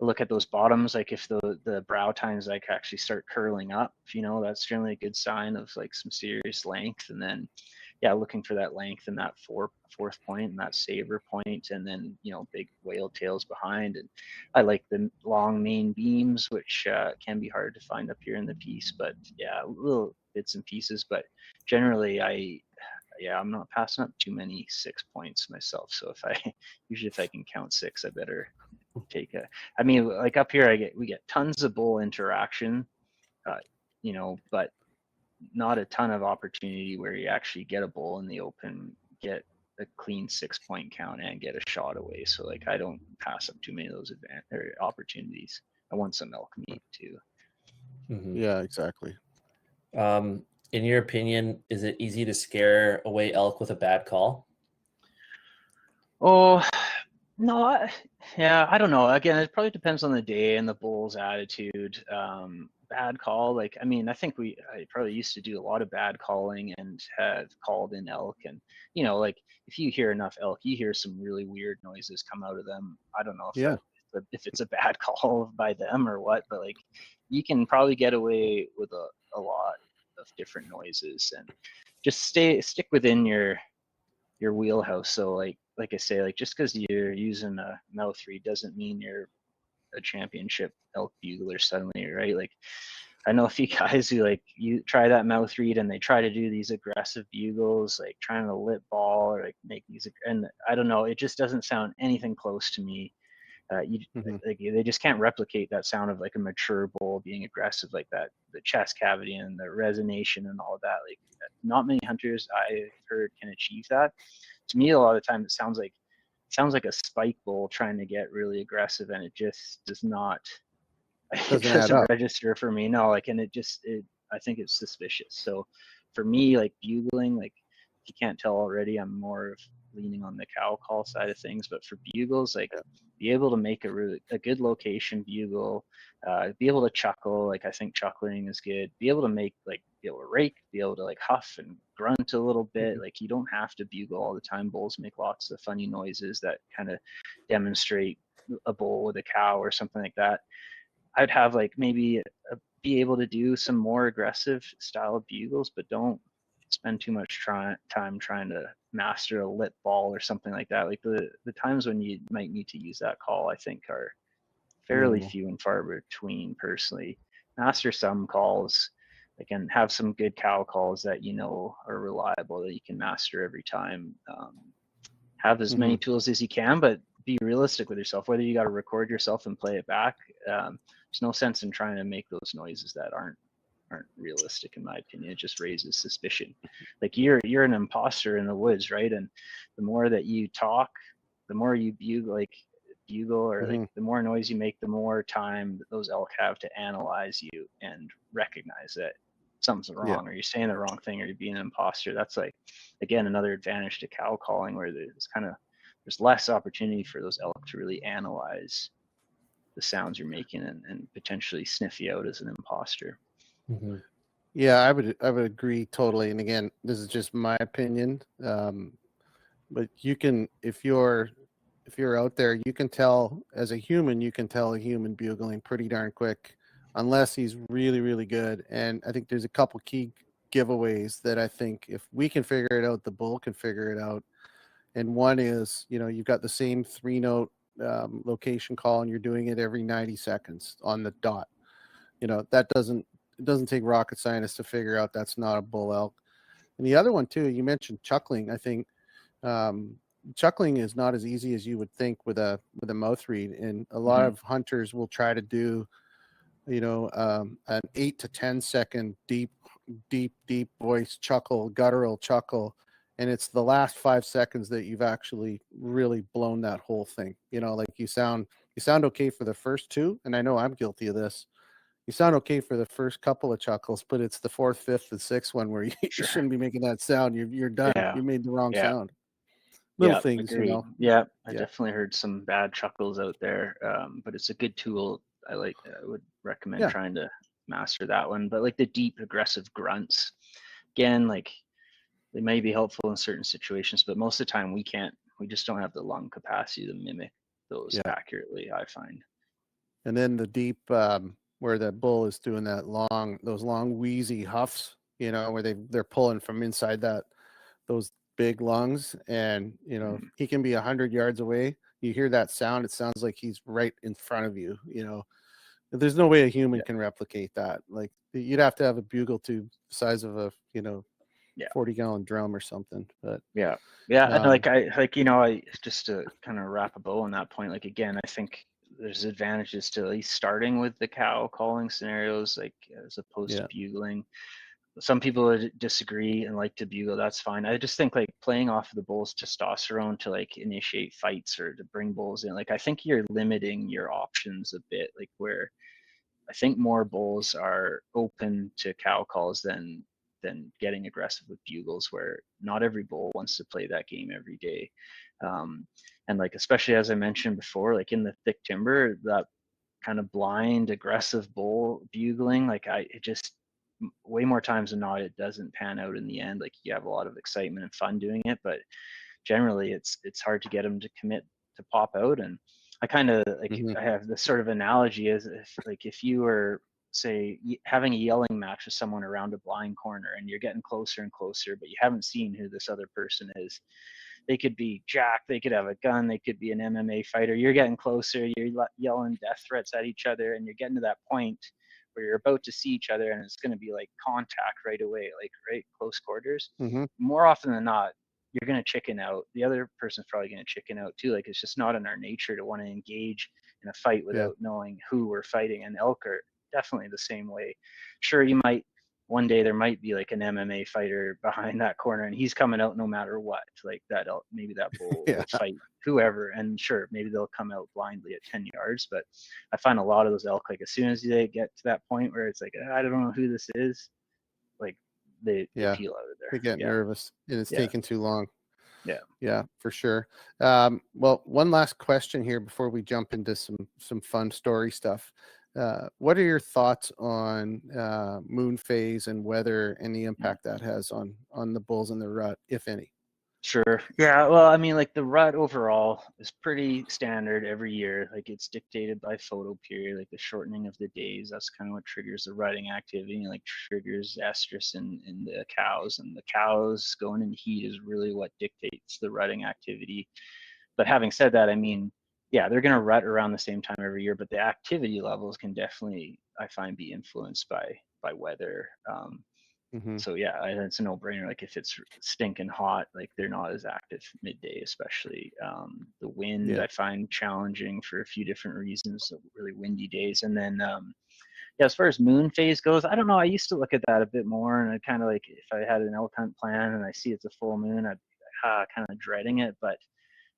S3: look at those bottoms, like if the brow tines like actually start curling up, that's generally a good sign of like some serious length. And then looking for that length in that fourth point and that saver point, and then big whale tails behind. And I like the long main beams, which can be hard to find up here in the piece, but little bits and pieces. But generally I'm not passing up too many 6 points myself. So if I can count 6, I better take I mean, like up here we get tons of bull interaction, but not a ton of opportunity where you actually get a bull in the open, get a clean 6-point count, and get a shot away. So like I don't pass up too many of those opportunities. I want some elk meat too.
S2: Yeah, exactly.
S1: In your opinion, is it easy to scare away elk with a bad call?
S3: Oh no, I don't know. Again, it probably depends on the day and the bull's attitude. Bad call, like I mean, I probably used to do a lot of bad calling and have called in elk, and like if you hear enough elk, you hear some really weird noises come out of them. I don't know if it's a bad call by them or what, but like you can probably get away with a lot of different noises, and just stick within your wheelhouse. So like I say, like just because you're using a mouth reed doesn't mean you're a championship elk bugler suddenly, right? Like I know a few guys who like you try that mouth reed and they try to do these aggressive bugles, like trying to lip ball or like make these, and I don't know, it just doesn't sound anything close to me. Like, they just can't replicate that sound of like a mature bull being aggressive like that, the chest cavity and the resonation and all of that. Like not many hunters I've heard can achieve that. To me, a lot of the time it sounds like a spike bull trying to get really aggressive, and it just does not. It doesn't register for me. No, like, and I think it's suspicious. So for me, like bugling, like if you can't tell already, I'm more of leaning on the cow call side of things. But for bugles, like be able to make a good location bugle, be able to chuckle. Like I think chuckling is good. Be able to be able to rake, be able to like huff and grunt a little bit. Like you don't have to bugle all the time. Bulls make lots of funny noises that kind of demonstrate a bull with a cow or something like that. I'd have like maybe be able to do some more aggressive style of bugles, but don't spend too much time trying to master a lip ball or something like that. Like the times when you might need to use that call, I think are fairly few and far between. Personally, master some calls, and have some good cow calls that are reliable that you can master every time. Have as many tools as you can, but be realistic with yourself. Whether you got to record yourself and play it back, there's no sense in trying to make those noises that aren't realistic, in my opinion. It just raises suspicion. Like you're an imposter in the woods, right? And the more that you talk, the more you bugle, or like the more noise you make, the more time that those elk have to analyze you and recognize that something's wrong, or you're saying the wrong thing, or you're being an imposter. That's like, again, another advantage to cow calling, where there's less opportunity for those elk to really analyze the sounds you're making and potentially sniff you out as an imposter.
S2: Yeah, I would agree totally. And again, this is just my opinion. But you can, if you're out there, you can tell as a human, you can tell a human bugling pretty darn quick, unless he's really, really good. And I think there's a couple key giveaways that I think if we can figure it out, the bull can figure it out. And one is, you've got the same 3-note location call, and you're doing it every 90 seconds on the dot. That it doesn't take rocket science to figure out that's not a bull elk. And the other one too, you mentioned chuckling. I think chuckling is not as easy as you would think with a mouth read, and a lot of hunters will try to do an 8 to 10 second deep voice chuckle, guttural chuckle, and it's the last 5 seconds that you've actually really blown that whole thing. Like you sound okay for the first 2, and I know I'm guilty of this. You sound okay for the first couple of chuckles, but it's the 4th, 5th, and 6th one where you shouldn't be making that sound. You're done.
S3: Yeah.
S2: You made the wrong sound.
S3: Little
S2: Things,
S3: agreed. Yeah, I definitely heard some bad chuckles out there, but it's a good tool. I would recommend trying to master that one. But like the deep, aggressive grunts, again, like they may be helpful in certain situations, but most of the time we just don't have the lung capacity to mimic those accurately, I find.
S2: And then the deep, where the bull is doing those long wheezy huffs, where they're pulling from inside those big lungs, and he can be 100 yards away. You hear that sound, it sounds like he's right in front of you. There's no way a human can replicate that. Like you'd have to have a bugle tube the size of a 40-gallon drum or something. But
S3: and I just to kind of wrap a bow on that point, like again, I think there's advantages to at least starting with the cow calling scenarios, like as opposed to bugling. Some people would disagree and like to bugle. That's fine. I just think like playing off of the bull's testosterone to like initiate fights or to bring bulls in, like I think you're limiting your options a bit. Like where I think more bulls are open to cow calls than getting aggressive with bugles, where not every bull wants to play that game every day. And like, especially as I mentioned before, like in the thick timber, that kind of blind, aggressive bull bugling, like it just way more times than not, it doesn't pan out in the end. Like you have a lot of excitement and fun doing it, but generally it's hard to get them to commit to pop out. And I kind of like, I have this sort of analogy as if you were, say, having a yelling match with someone around a blind corner, and you're getting closer and closer, but you haven't seen who this other person is. They could be Jack, they could have a gun, they could be an MMA fighter. You're getting closer, you're yelling death threats at each other, and you're getting to that point where you're about to see each other, and it's going to be like contact right away, like right close quarters. More often than not, you're going to chicken out. The other person's probably going to chicken out too. Like it's just not in our nature to want to engage in a fight without knowing who we're fighting. And elk are definitely the same way. Sure, one day there might be like an MMA fighter behind that corner, and he's coming out no matter what. Like that elk, maybe that bull will fight whoever, and sure, maybe they'll come out blindly at 10 yards. But I find a lot of those elk, like as soon as they get to that point where it's like, I don't know who this is, like they peel out of there.
S2: They get nervous, and it's taking too long. Yeah, for sure. Well, one last question here before we jump into some fun story stuff. What are your thoughts on moon phase and weather and the impact that has on the bulls and the rut, if any?
S3: Sure. Yeah. Well, I mean, like the rut overall is pretty standard every year. Like it's dictated by photo period, like the shortening of the days. That's kind of what triggers the rutting activity, and like triggers estrus in the cows. And the cows going in heat is really what dictates the rutting activity. But having said that, I mean, yeah, they're going to rut around the same time every year, but the activity levels can definitely, I find, be influenced by weather. So yeah, it's a no-brainer. Like if it's stinking hot, like they're not as active midday, especially. The wind
S2: Yeah.
S3: I find challenging for a few different reasons. So really windy days, and then yeah, as far as moon phase goes, I don't know. I used to look at that a bit more, and I kind of like if I had an elk hunt plan and I see it's a full moon, I'd kind of dreading it. But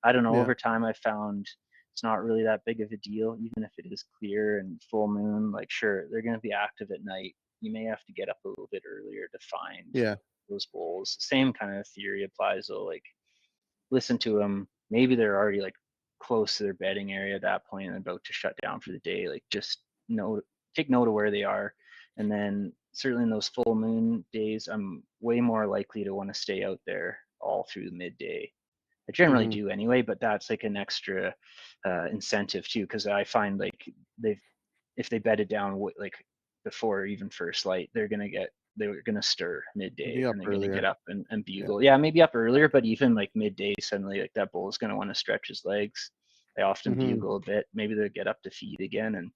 S3: I don't know.
S2: Yeah.
S3: Over time, I found it's not really that big of a deal, even if it is clear and full moon. Like sure, they're going to be active at night. You may have to get up a little bit earlier to find
S2: Yeah.
S3: those bulls. Same kind of theory applies though. Like listen to them. Maybe they're already like close to their bedding area at that point and about to shut down for the day. Like just take note of where they are. And then certainly in those full moon days, I'm way more likely to want to stay out there all through the midday. I generally
S2: Mm-hmm.
S3: do anyway, but that's like an extra incentive too, because I find like if they bedded down like before even first light, they're gonna stir
S2: Be
S3: midday
S2: up
S3: and they're gonna get
S2: earlier.
S3: up and
S2: Yeah.
S3: bugle. Yeah, maybe up earlier, but even like midday, suddenly like that bull is gonna want to stretch his legs. They often
S2: Mm-hmm.
S3: bugle a bit. Maybe they'll get up to feed again, and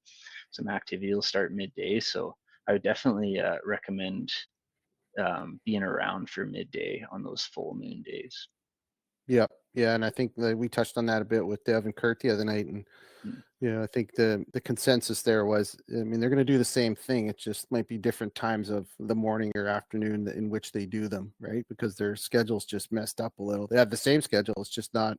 S3: some activity will start midday. So I would definitely recommend being around for midday on those full moon days.
S2: Yeah. Yeah. And I think that we touched on that a bit with Dev and Kurt the other night. And,
S3: Mm.
S2: I think the consensus there was, I mean, they're going to do the same thing. It just might be different times of the morning or afternoon in which they do them, right? Because their schedule's just messed up a little. They have the same schedule. It's just not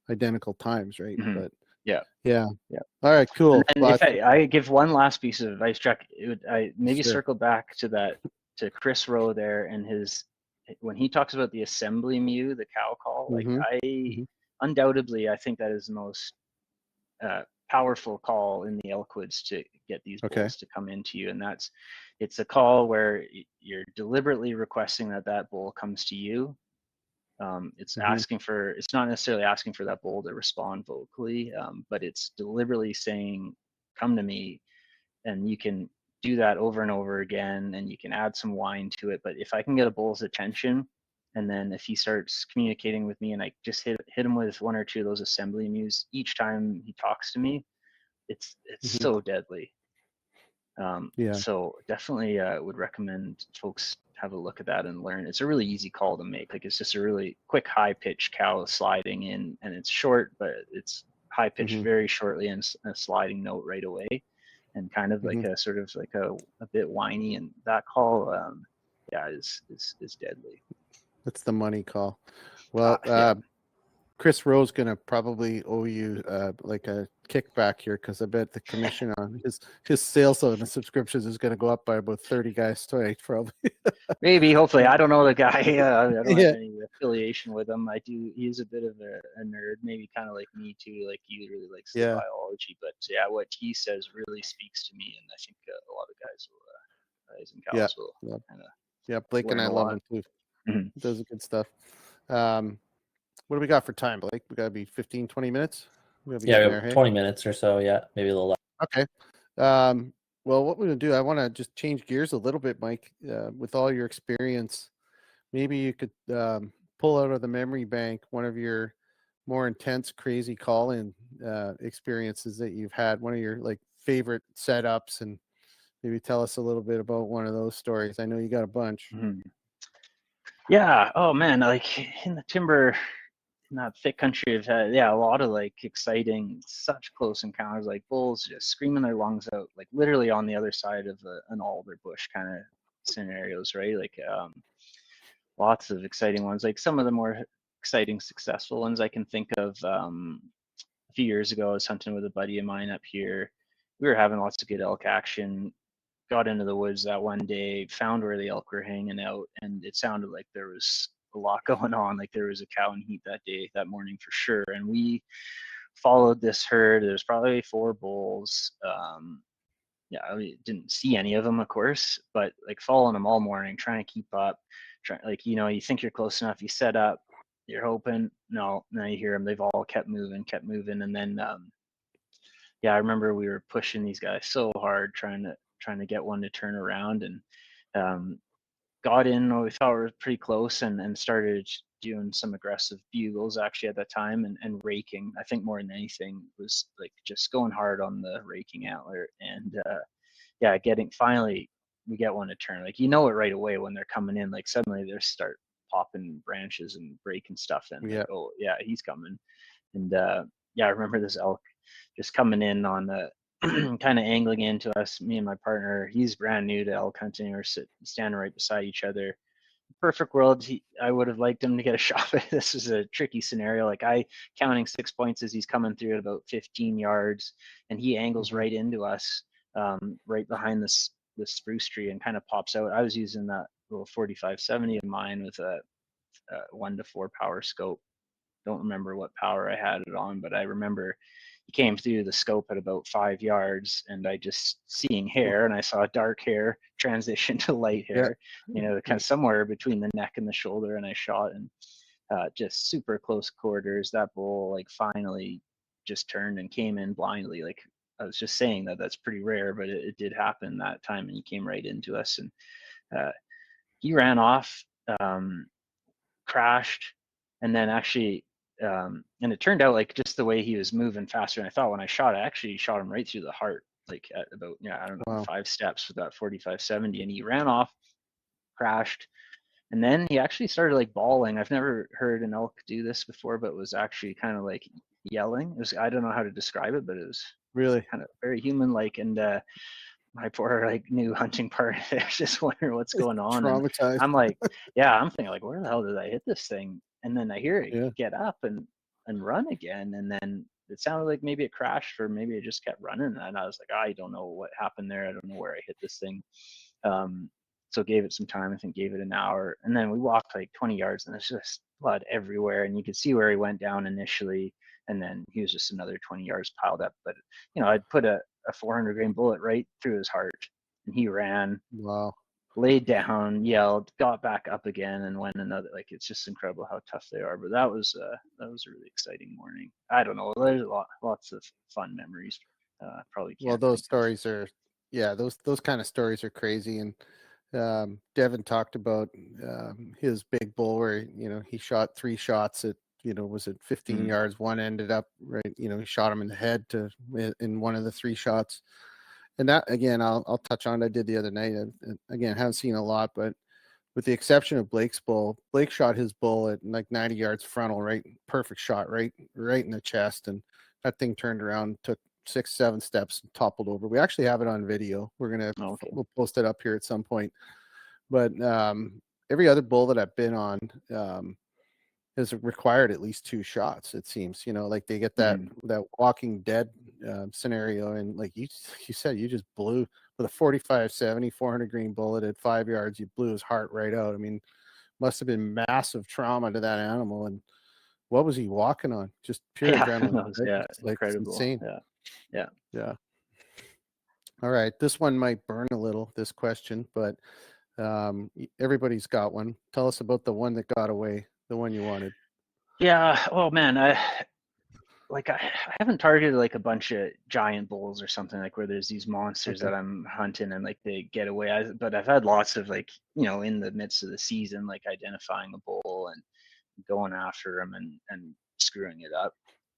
S2: identical times, right?
S3: Mm-hmm.
S2: But
S3: Yeah.
S2: yeah.
S3: Yeah.
S2: All right,
S3: And
S2: cool.
S3: then
S2: Well,
S3: if I give one last piece of advice, Chuck, I maybe
S2: sure.
S3: circle back to Chris Rowe there and his when he talks about the assembly mew, the cow call. Like
S2: Mm-hmm.
S3: I
S2: Mm-hmm.
S3: undoubtedly, I think that is the most powerful call in the elk woods to get these
S2: Okay.
S3: bulls to come into you, and it's a call where you're deliberately requesting that bull comes to you. It's
S2: Mm-hmm.
S3: it's not necessarily asking for that bull to respond vocally, but it's deliberately saying, come to me. And you can do that over and over again, and you can add some whine to it. But if I can get a bull's attention, and then if he starts communicating with me and I just hit him with one or two of those assembly mews each time he talks to me, it's
S2: Mm-hmm.
S3: so deadly.
S2: Yeah.
S3: So definitely would recommend folks have a look at that and learn. It's a really easy call to make. Like it's just a really quick, high pitched cow sliding in, and it's short, but it's high pitched
S2: Mm-hmm.
S3: very shortly and a sliding note right away, and kind of like
S2: Mm-hmm.
S3: a sort of like a bit whiny. And that call, yeah, is deadly.
S2: That's the money call. Well,
S3: Yeah.
S2: Chris Rowe's gonna probably owe you like a kickback here because I bet the commission on his sales on the subscriptions is gonna go up by about 30 guys twice probably.
S3: Maybe, hopefully. I don't know the guy. I don't have
S2: Yeah.
S3: any affiliation with him. He's a bit of a nerd, maybe kind of like me too. Like he really likes the
S2: Yeah.
S3: biology, but yeah, what he says really speaks to me. And I think a lot of guys and
S2: Yeah.
S3: gals will
S2: Yeah.
S3: kind of
S2: Yeah. Blake and
S3: learn
S2: I
S3: a
S2: love
S3: lot.
S2: him too.
S3: Mm-hmm.
S2: He does good stuff. What do we got for time, Blake? We gotta be 15, 20 minutes. We gotta be getting there, hey?
S1: 20 minutes or so. Yeah, maybe a little less.
S2: Okay. Well, what we're gonna do, I want to just change gears a little bit, Mike. With all your experience, maybe you could pull out of the memory bank one of your more intense, crazy call-in experiences that you've had. One of your like favorite setups, and maybe tell us a little bit about one of those stories. I know you got a bunch.
S3: Mm-hmm. Yeah. Oh man, like in the timber, in that thick country, I've had a lot of like exciting, such close encounters, like bulls just screaming their lungs out, like literally on the other side of an alder bush kind of scenarios, right? Like lots of exciting ones. Like some of the more exciting, successful ones I can think of. A few years ago, I was hunting with a buddy of mine up here. We were having lots of good elk action. Got into the woods that one day, found where the elk were hanging out, and it sounded like there was a lot going on. Like there was a cow in heat that morning for sure. And we followed this herd. There's probably 4 bulls. Yeah, I didn't see any of them, of course, but like following them all morning, trying to keep up. Like you think you're close enough. You set up. You're hoping. No, now you hear them. They've all kept moving, and then yeah, I remember we were pushing these guys so hard, trying to get one to turn around, and got in. We thought we were pretty close, and started doing some aggressive bugles actually at that time, and raking. I think more than anything was like just going hard on the raking antler, and yeah, getting finally we get one to turn. Like, you know it right away when they're coming in. Like, suddenly they start popping branches and breaking stuff in.
S2: Yeah.
S3: Like, oh yeah, he's coming. And yeah, I remember this elk just coming in on the kind of angling into us. Me and my partner, he's brand new to elk hunting. We're standing right beside each other. Perfect world, I would have liked him to get a shot. This is a tricky scenario. Like, I counting 6 points as he's coming through at about 15 yards, and he angles right into us, right behind this spruce tree, and kind of pops out. I was using that little 45-70 of mine with a 1-to-4 power scope. Don't remember what power I had it on, but I remember he came through the scope at about 5 yards, and I just seeing hair, and I saw dark hair transition to light hair, kind of somewhere between the neck and the shoulder, and I shot, and just super close quarters. That bull like finally just turned and came in blindly. Like, I was just saying that's pretty rare, but it did happen that time, and he came right into us, and he ran off, crashed, and then actually and it turned out, like, just the way he was moving faster than I thought. When I actually shot him right through the heart, like at about, I don't know,
S2: Wow.
S3: 5 steps with that 45-70, and he ran off, crashed, and then he actually started like bawling. I've never heard an elk do this before, but was actually kind of like yelling. I don't know how to describe it, but it was
S2: Really
S3: kind of very human like. And my poor like new hunting partner there's just wondering what's going on, and
S2: traumatized.
S3: I'm like, yeah, I'm thinking like, where the hell did I hit this thing? And then I hear it
S2: Yeah.
S3: get up and run again, and then it sounded like maybe it crashed, or maybe it just kept running, and I was like, I don't know what happened there. I don't know where I hit this thing. So gave it some time. I think gave it an hour, and then we walked like 20 yards, and it's just blood everywhere, and you could see where he went down initially, and then he was just another 20 yards piled up. But I'd put a 400 grain bullet right through his heart, and he ran,
S2: Wow.
S3: laid down, yelled, got back up again, and went another. Like, it's just incredible how tough they are. But that was a really exciting morning. I don't know. There's lots of fun memories. Probably can't.
S2: Well, those
S3: think of.
S2: stories are, yeah, those kind of stories are crazy. And Devin talked about his big bull where he shot 3 shots at was it 15 yards. One ended up right, he shot him in the head in one of the 3 shots. And that, again, I'll touch on. I did the other night. Again, haven't seen a lot, but with the exception of Blake's bull, Blake shot his bull at like 90 yards frontal, right, perfect shot, right in the chest, and that thing turned around, took 6-7 steps, and toppled over. We actually have it on video. We'll post it up here at some point. But every other bull that I've been on has required at least 2 shots. It seems, like they get that Walking Dead scenario, and like you said, you just blew with a 45-70 400 grain bullet at 5 yards. You blew his heart right out. I mean, must have been massive trauma to that animal. And what was he walking on? Just pure adrenaline.
S3: Yeah,
S2: it's like, it's
S3: incredible.
S2: insane.
S3: Yeah.
S2: All right, this one might burn a little, this question, but everybody's got one. Tell us about the one that got away, the one you wanted.
S3: Yeah. Oh man, I haven't targeted like a bunch of giant bulls or something, like where there's these monsters that I'm hunting and like they get away. But I've had lots of like, in the midst of the season, like identifying a bull and going after them and screwing it up.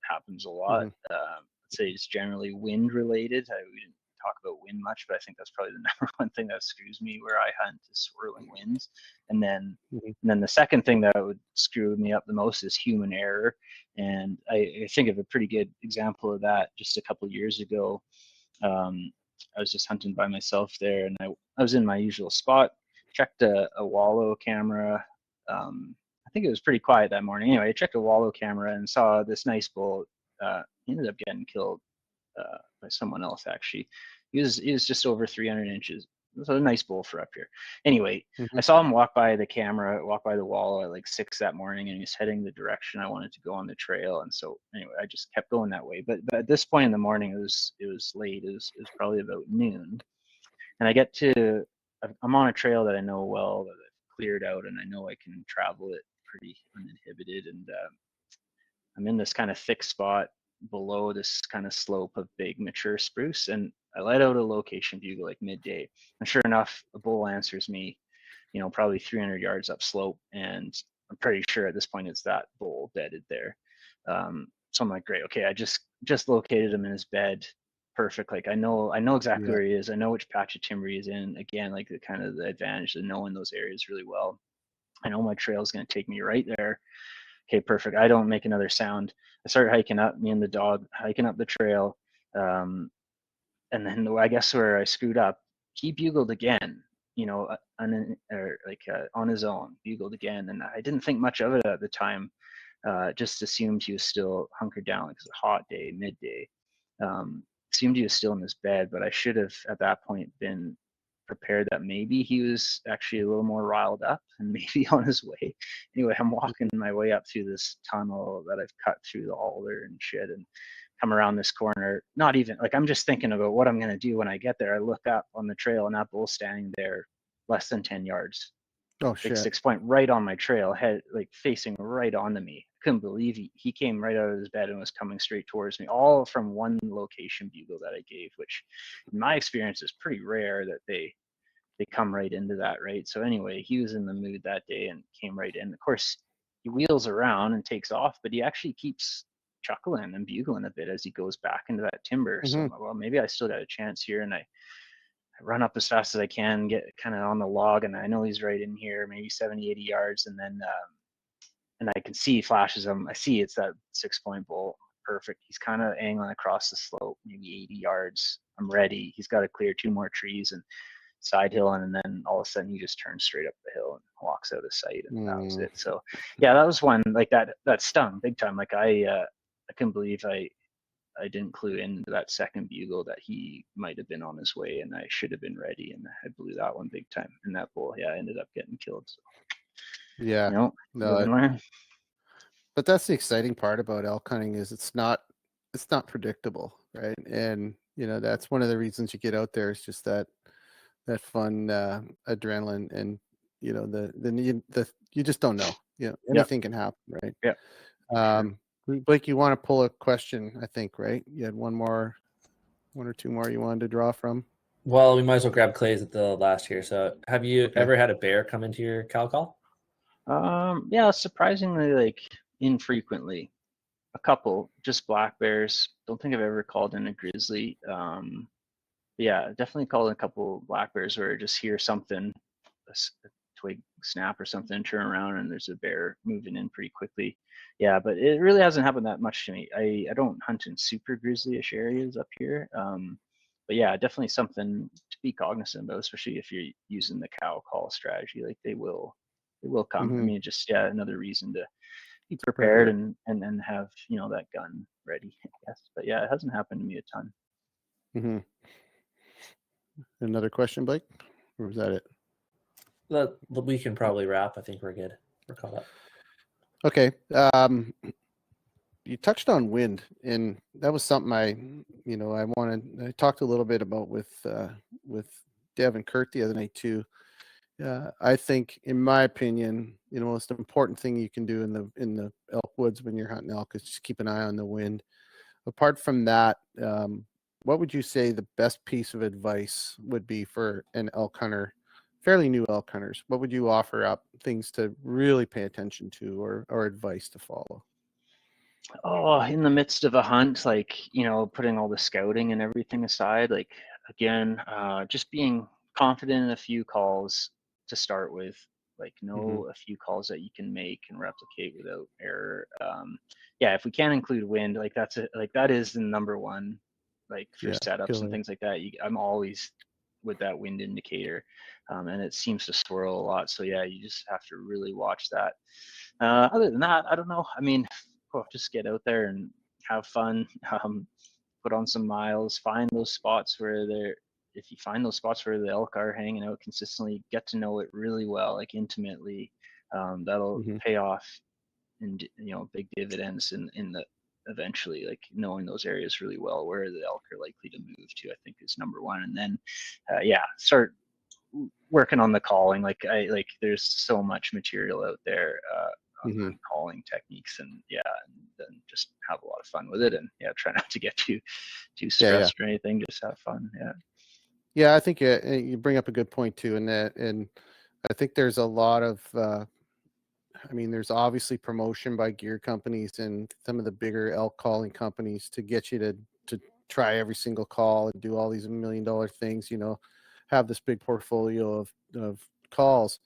S3: Happens a lot. I'd say it's generally wind related. We didn't talk about wind much, but I think that's probably the number one thing that screws me where I hunt is swirling winds. And then the second thing that would screw me up the most is human error. And I think of a pretty good example of that just a couple of years ago. I was just hunting by myself there, and I was in my usual spot, checked a wallow camera. I think it was pretty quiet that morning. Anyway, I checked a wallow camera and saw this nice bull. He ended up getting killed by someone else, actually. He was just over 300 inches. So a nice bull for up here. Anyway, I saw him walk by the wall at like 6 that morning, and he was heading the direction I wanted to go on the trail. And so anyway, I just kept going that way. But at this point in the morning, it was late. It was probably about noon, and I'm on a trail that I know well, that I've cleared out, and I know I can travel it pretty uninhibited. And I'm in this kind of thick spot below this kind of slope of big mature spruce, and I let out a location bugle like midday, and sure enough, a bull answers me, probably 300 yards up slope, and I'm pretty sure at this point it's that bull bedded there. So I'm like, great, okay, I just located him in his bed. perfect. Like I know exactly
S2: Yeah.
S3: where he is. I know which patch of timber he's in. Again, like the kind of the advantage of knowing those areas really well. I know my trail is going to take me right there. Okay, perfect. I don't make another sound. I start hiking up, me and the dog hiking up the trail. And then I guess where I screwed up, he bugled again, on his own, bugled again. And I didn't think much of it at the time. Just assumed he was still hunkered down, like it was a hot day, midday. Assumed he was still in his bed, but I should have at that point been prepared that maybe he was actually a little more riled up and maybe on his way. Anyway, I'm walking my way up through this tunnel that I've cut through the alder and shit, and come around this corner. Not even like I'm just thinking about what I'm gonna do when I get there. I look up on the trail and that bull's standing there, less than 10 yards.
S2: Oh
S3: Like
S2: shit.
S3: 6 point right on my trail, head like facing right onto me. I couldn't believe he came right out of his bed and was coming straight towards me, all from one location bugle that I gave, which in my experience is pretty rare that they come right into that, right? So anyway, he was in the mood that day and came right in. Of course, he wheels around and takes off, but he actually keeps chuckling and bugling a bit as he goes back into that timber. So I'm like, well, maybe I still got a chance here, and I run up as fast as I can, get kind of on the log, and I know he's right in here, maybe 70, 80 yards, and then and I can see flashes of him. I see it's that 6 point bull. Perfect. He's kind of angling across the slope, maybe 80 yards. I'm ready. He's got to clear 2 more trees and side hill, and then all of a sudden he just turns straight up the hill and walks out of sight, and that was it. So yeah, that was one like that stung big time. Like I couldn't believe I didn't clue into that second bugle that he might have been on his way, and I should have been ready, and I blew that one big time. And that bull, yeah, ended up getting killed. So,
S2: Yeah.
S3: live and learn.
S2: But that's the exciting part about elk hunting is it's not predictable, right? And that's one of the reasons you get out there is just that fun adrenaline, and you just don't know. Anything can happen, right?
S3: Yeah.
S2: Blake, you want to pull a question, I think, right? You had one or two more you wanted to draw from.
S1: Well, we might as well grab Clay's at the last here. So have you ever had a bear come into your cow call?
S3: Yeah, surprisingly, like infrequently. A couple, just black bears. Don't think I've ever called in a grizzly. Yeah, definitely called in a couple black bears where I just hear something, a twig snap or something, turn around and there's a bear moving in pretty quickly. Yeah, but it really hasn't happened that much to me. I don't hunt in super grizzly-ish areas up here. But yeah, definitely something to be cognizant about, especially if you're using the cow call strategy. Like they will come. I mean, just another reason to be prepared and have that gun ready, I guess. But yeah, it hasn't happened to me a ton.
S2: Another question, Blake, or was that it?
S1: We can probably wrap. I think we're good. We're caught up.
S2: Okay. You touched on wind, and that was something I talked a little bit about with Dev and Kurt the other night too. I think, in my opinion, the most important thing you can do in the elk woods when you're hunting elk is just keep an eye on the wind. Apart from that, what would you say the best piece of advice would be for an elk hunter, fairly new elk hunters? What would you offer up, things to really pay attention to, or advice to follow?
S3: Oh, in the midst of a hunt, like, putting all the scouting and everything aside, like, again, just being confident in a few calls to start with, like, know a few calls that you can make and replicate without error. Yeah, if we can't include wind, like that is the number one, like for setups and things like that. I'm always with that wind indicator, and it seems to swirl a lot. So yeah, you just have to really watch that. Other than that, I don't know. I mean, just get out there and have fun. Put on some miles. Find those spots where if you find those spots where the elk are hanging out consistently, get to know it really well, like intimately. That'll pay off in big dividends in the eventually, like knowing those areas really well where the elk are likely to move to, I think is number one. And then start working on the calling. Like there's so much material out there on calling techniques, and then just have a lot of fun with it, and try not to get too stressed or anything. Just have fun.
S2: I think you bring up a good point too, and I think there's a lot of there's obviously promotion by gear companies and some of the bigger elk calling companies to get you to try every single call and do all these $1 million things, have this big portfolio of calls.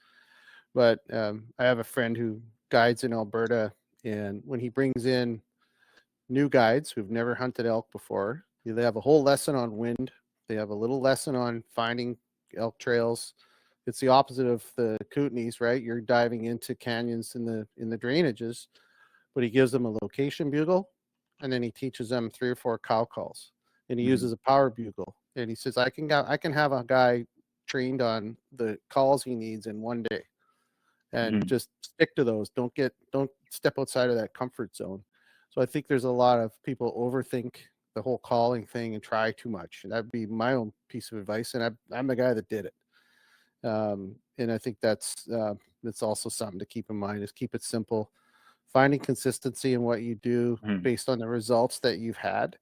S2: But I have a friend who guides in Alberta, and when he brings in new guides who've never hunted elk before, they have a whole lesson on wind. They have a little lesson on finding elk trails. It's the opposite of the Kootenays, right? You're diving into canyons in the drainages, but he gives them a location bugle, and then he teaches them 3 or 4 cow calls, and he uses a power bugle. And he says, I can have a guy trained on the calls he needs in one day, and just stick to those. Don't step outside of that comfort zone. So I think there's a lot of people overthink the whole calling thing and try too much. And that'd be my own piece of advice. And I'm the guy that did it. And I think that's also something to keep in mind, is keep it simple, finding consistency in what you do based on the results that you've had.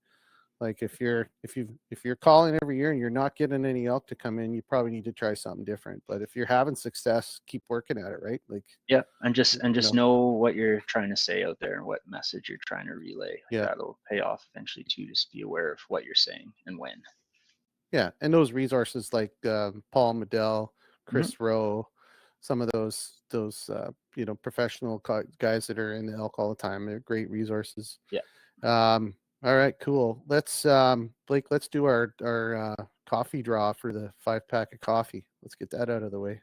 S2: Like if you're calling every year and you're not getting any elk to come in, you probably need to try something different. But if you're having success, keep working at it, right? Like,
S3: yeah, and just know what you're trying to say out there and what message you're trying to relay. That'll pay off eventually too. Just be aware of what you're saying and when.
S2: Yeah, and those resources like Paul Medell, Chris Rowe, some of those professional guys that are in the elk all the time, they're great resources.
S3: Yeah.
S2: All right, cool. Let's Blake, let's do our coffee draw for the 5-pack of coffee. Let's get that out of the way.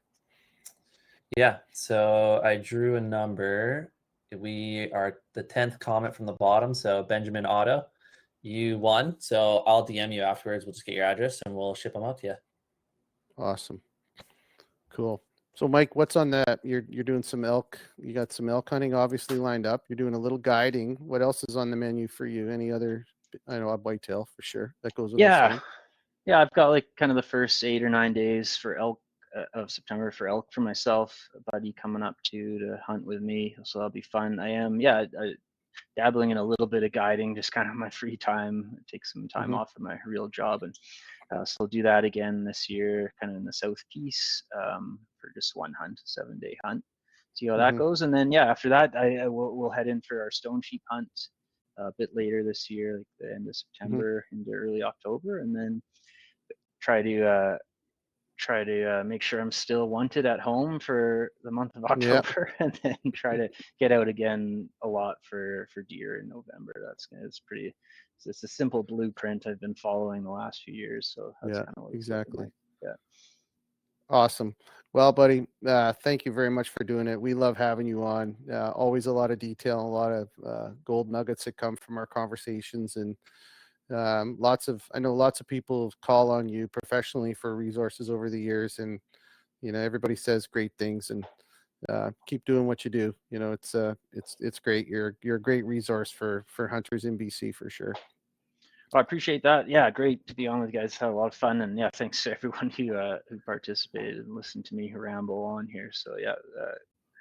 S1: Yeah, so I drew a number. We are the 10th comment from the bottom. So Benjamin Otto, you won. So I'll DM you afterwards. We'll just get your address and we'll ship them out to you.
S2: Awesome. Cool. So Mike, what's on that? You're doing some elk. You got some elk hunting obviously lined up. You're doing a little guiding. What else is on the menu for you? Any other? I know a whitetail for sure. That goes without saying.
S3: Yeah. I've got like kind of the first 8 or 9 days for elk of September for elk for myself. A buddy coming up to hunt with me, so that'll be fun. I am dabbling in a little bit of guiding, just kind of my free time. Take some time off of my real job, and so I'll do that again this year, kind of in the South Piece, for just one hunt, a 7-day hunt. See how that goes, and then after that, we'll head in for our stone sheep hunt a bit later this year, like the end of September into early October, and then try to make sure I'm still wanted at home for the month of October, and then try to get out again a lot for deer in November. It's a simple blueprint I've been following the last few years. So that's kind of what
S2: exactly.
S3: Yeah.
S2: Awesome. Well, buddy, thank you very much for doing it. We love having you on. Always a lot of detail, a lot of gold nuggets that come from our conversations, and I know lots of people call on you professionally for resources over the years, and everybody says great things, and keep doing what you do. It's great. You're a great resource for hunters in BC for sure.
S3: Well, I appreciate that. Yeah, great to be on with you guys. Had a lot of fun, and thanks to everyone who participated and listened to me ramble on here. So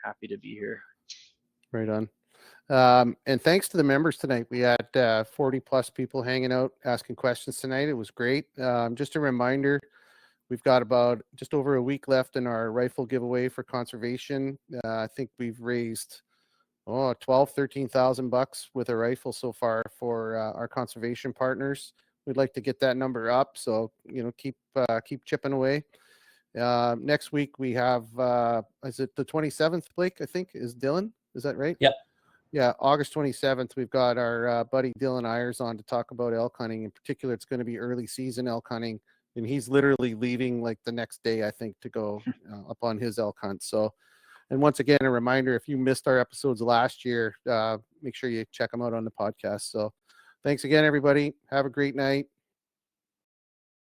S3: happy to be here.
S2: Right on. And thanks to the members tonight. We had 40 plus people hanging out, asking questions tonight. It was great. Just a reminder, we've got about just over a week left in our rifle giveaway for conservation. I think we've raised $13,000 with a rifle so far for our conservation partners. We'd like to get that number up, so keep chipping away. Next week we have is it the 27th, Blake? I think is Dylan. Is that right? Yeah, August 27th, we've got our buddy Dylan Ayers on to talk about elk hunting. In particular, it's going to be early season elk hunting, and he's literally leaving like the next day, I think, to go up on his elk hunt. So, and once again, a reminder, if you missed our episodes last year, make sure you check them out on the podcast. So thanks again, everybody. Have a great night.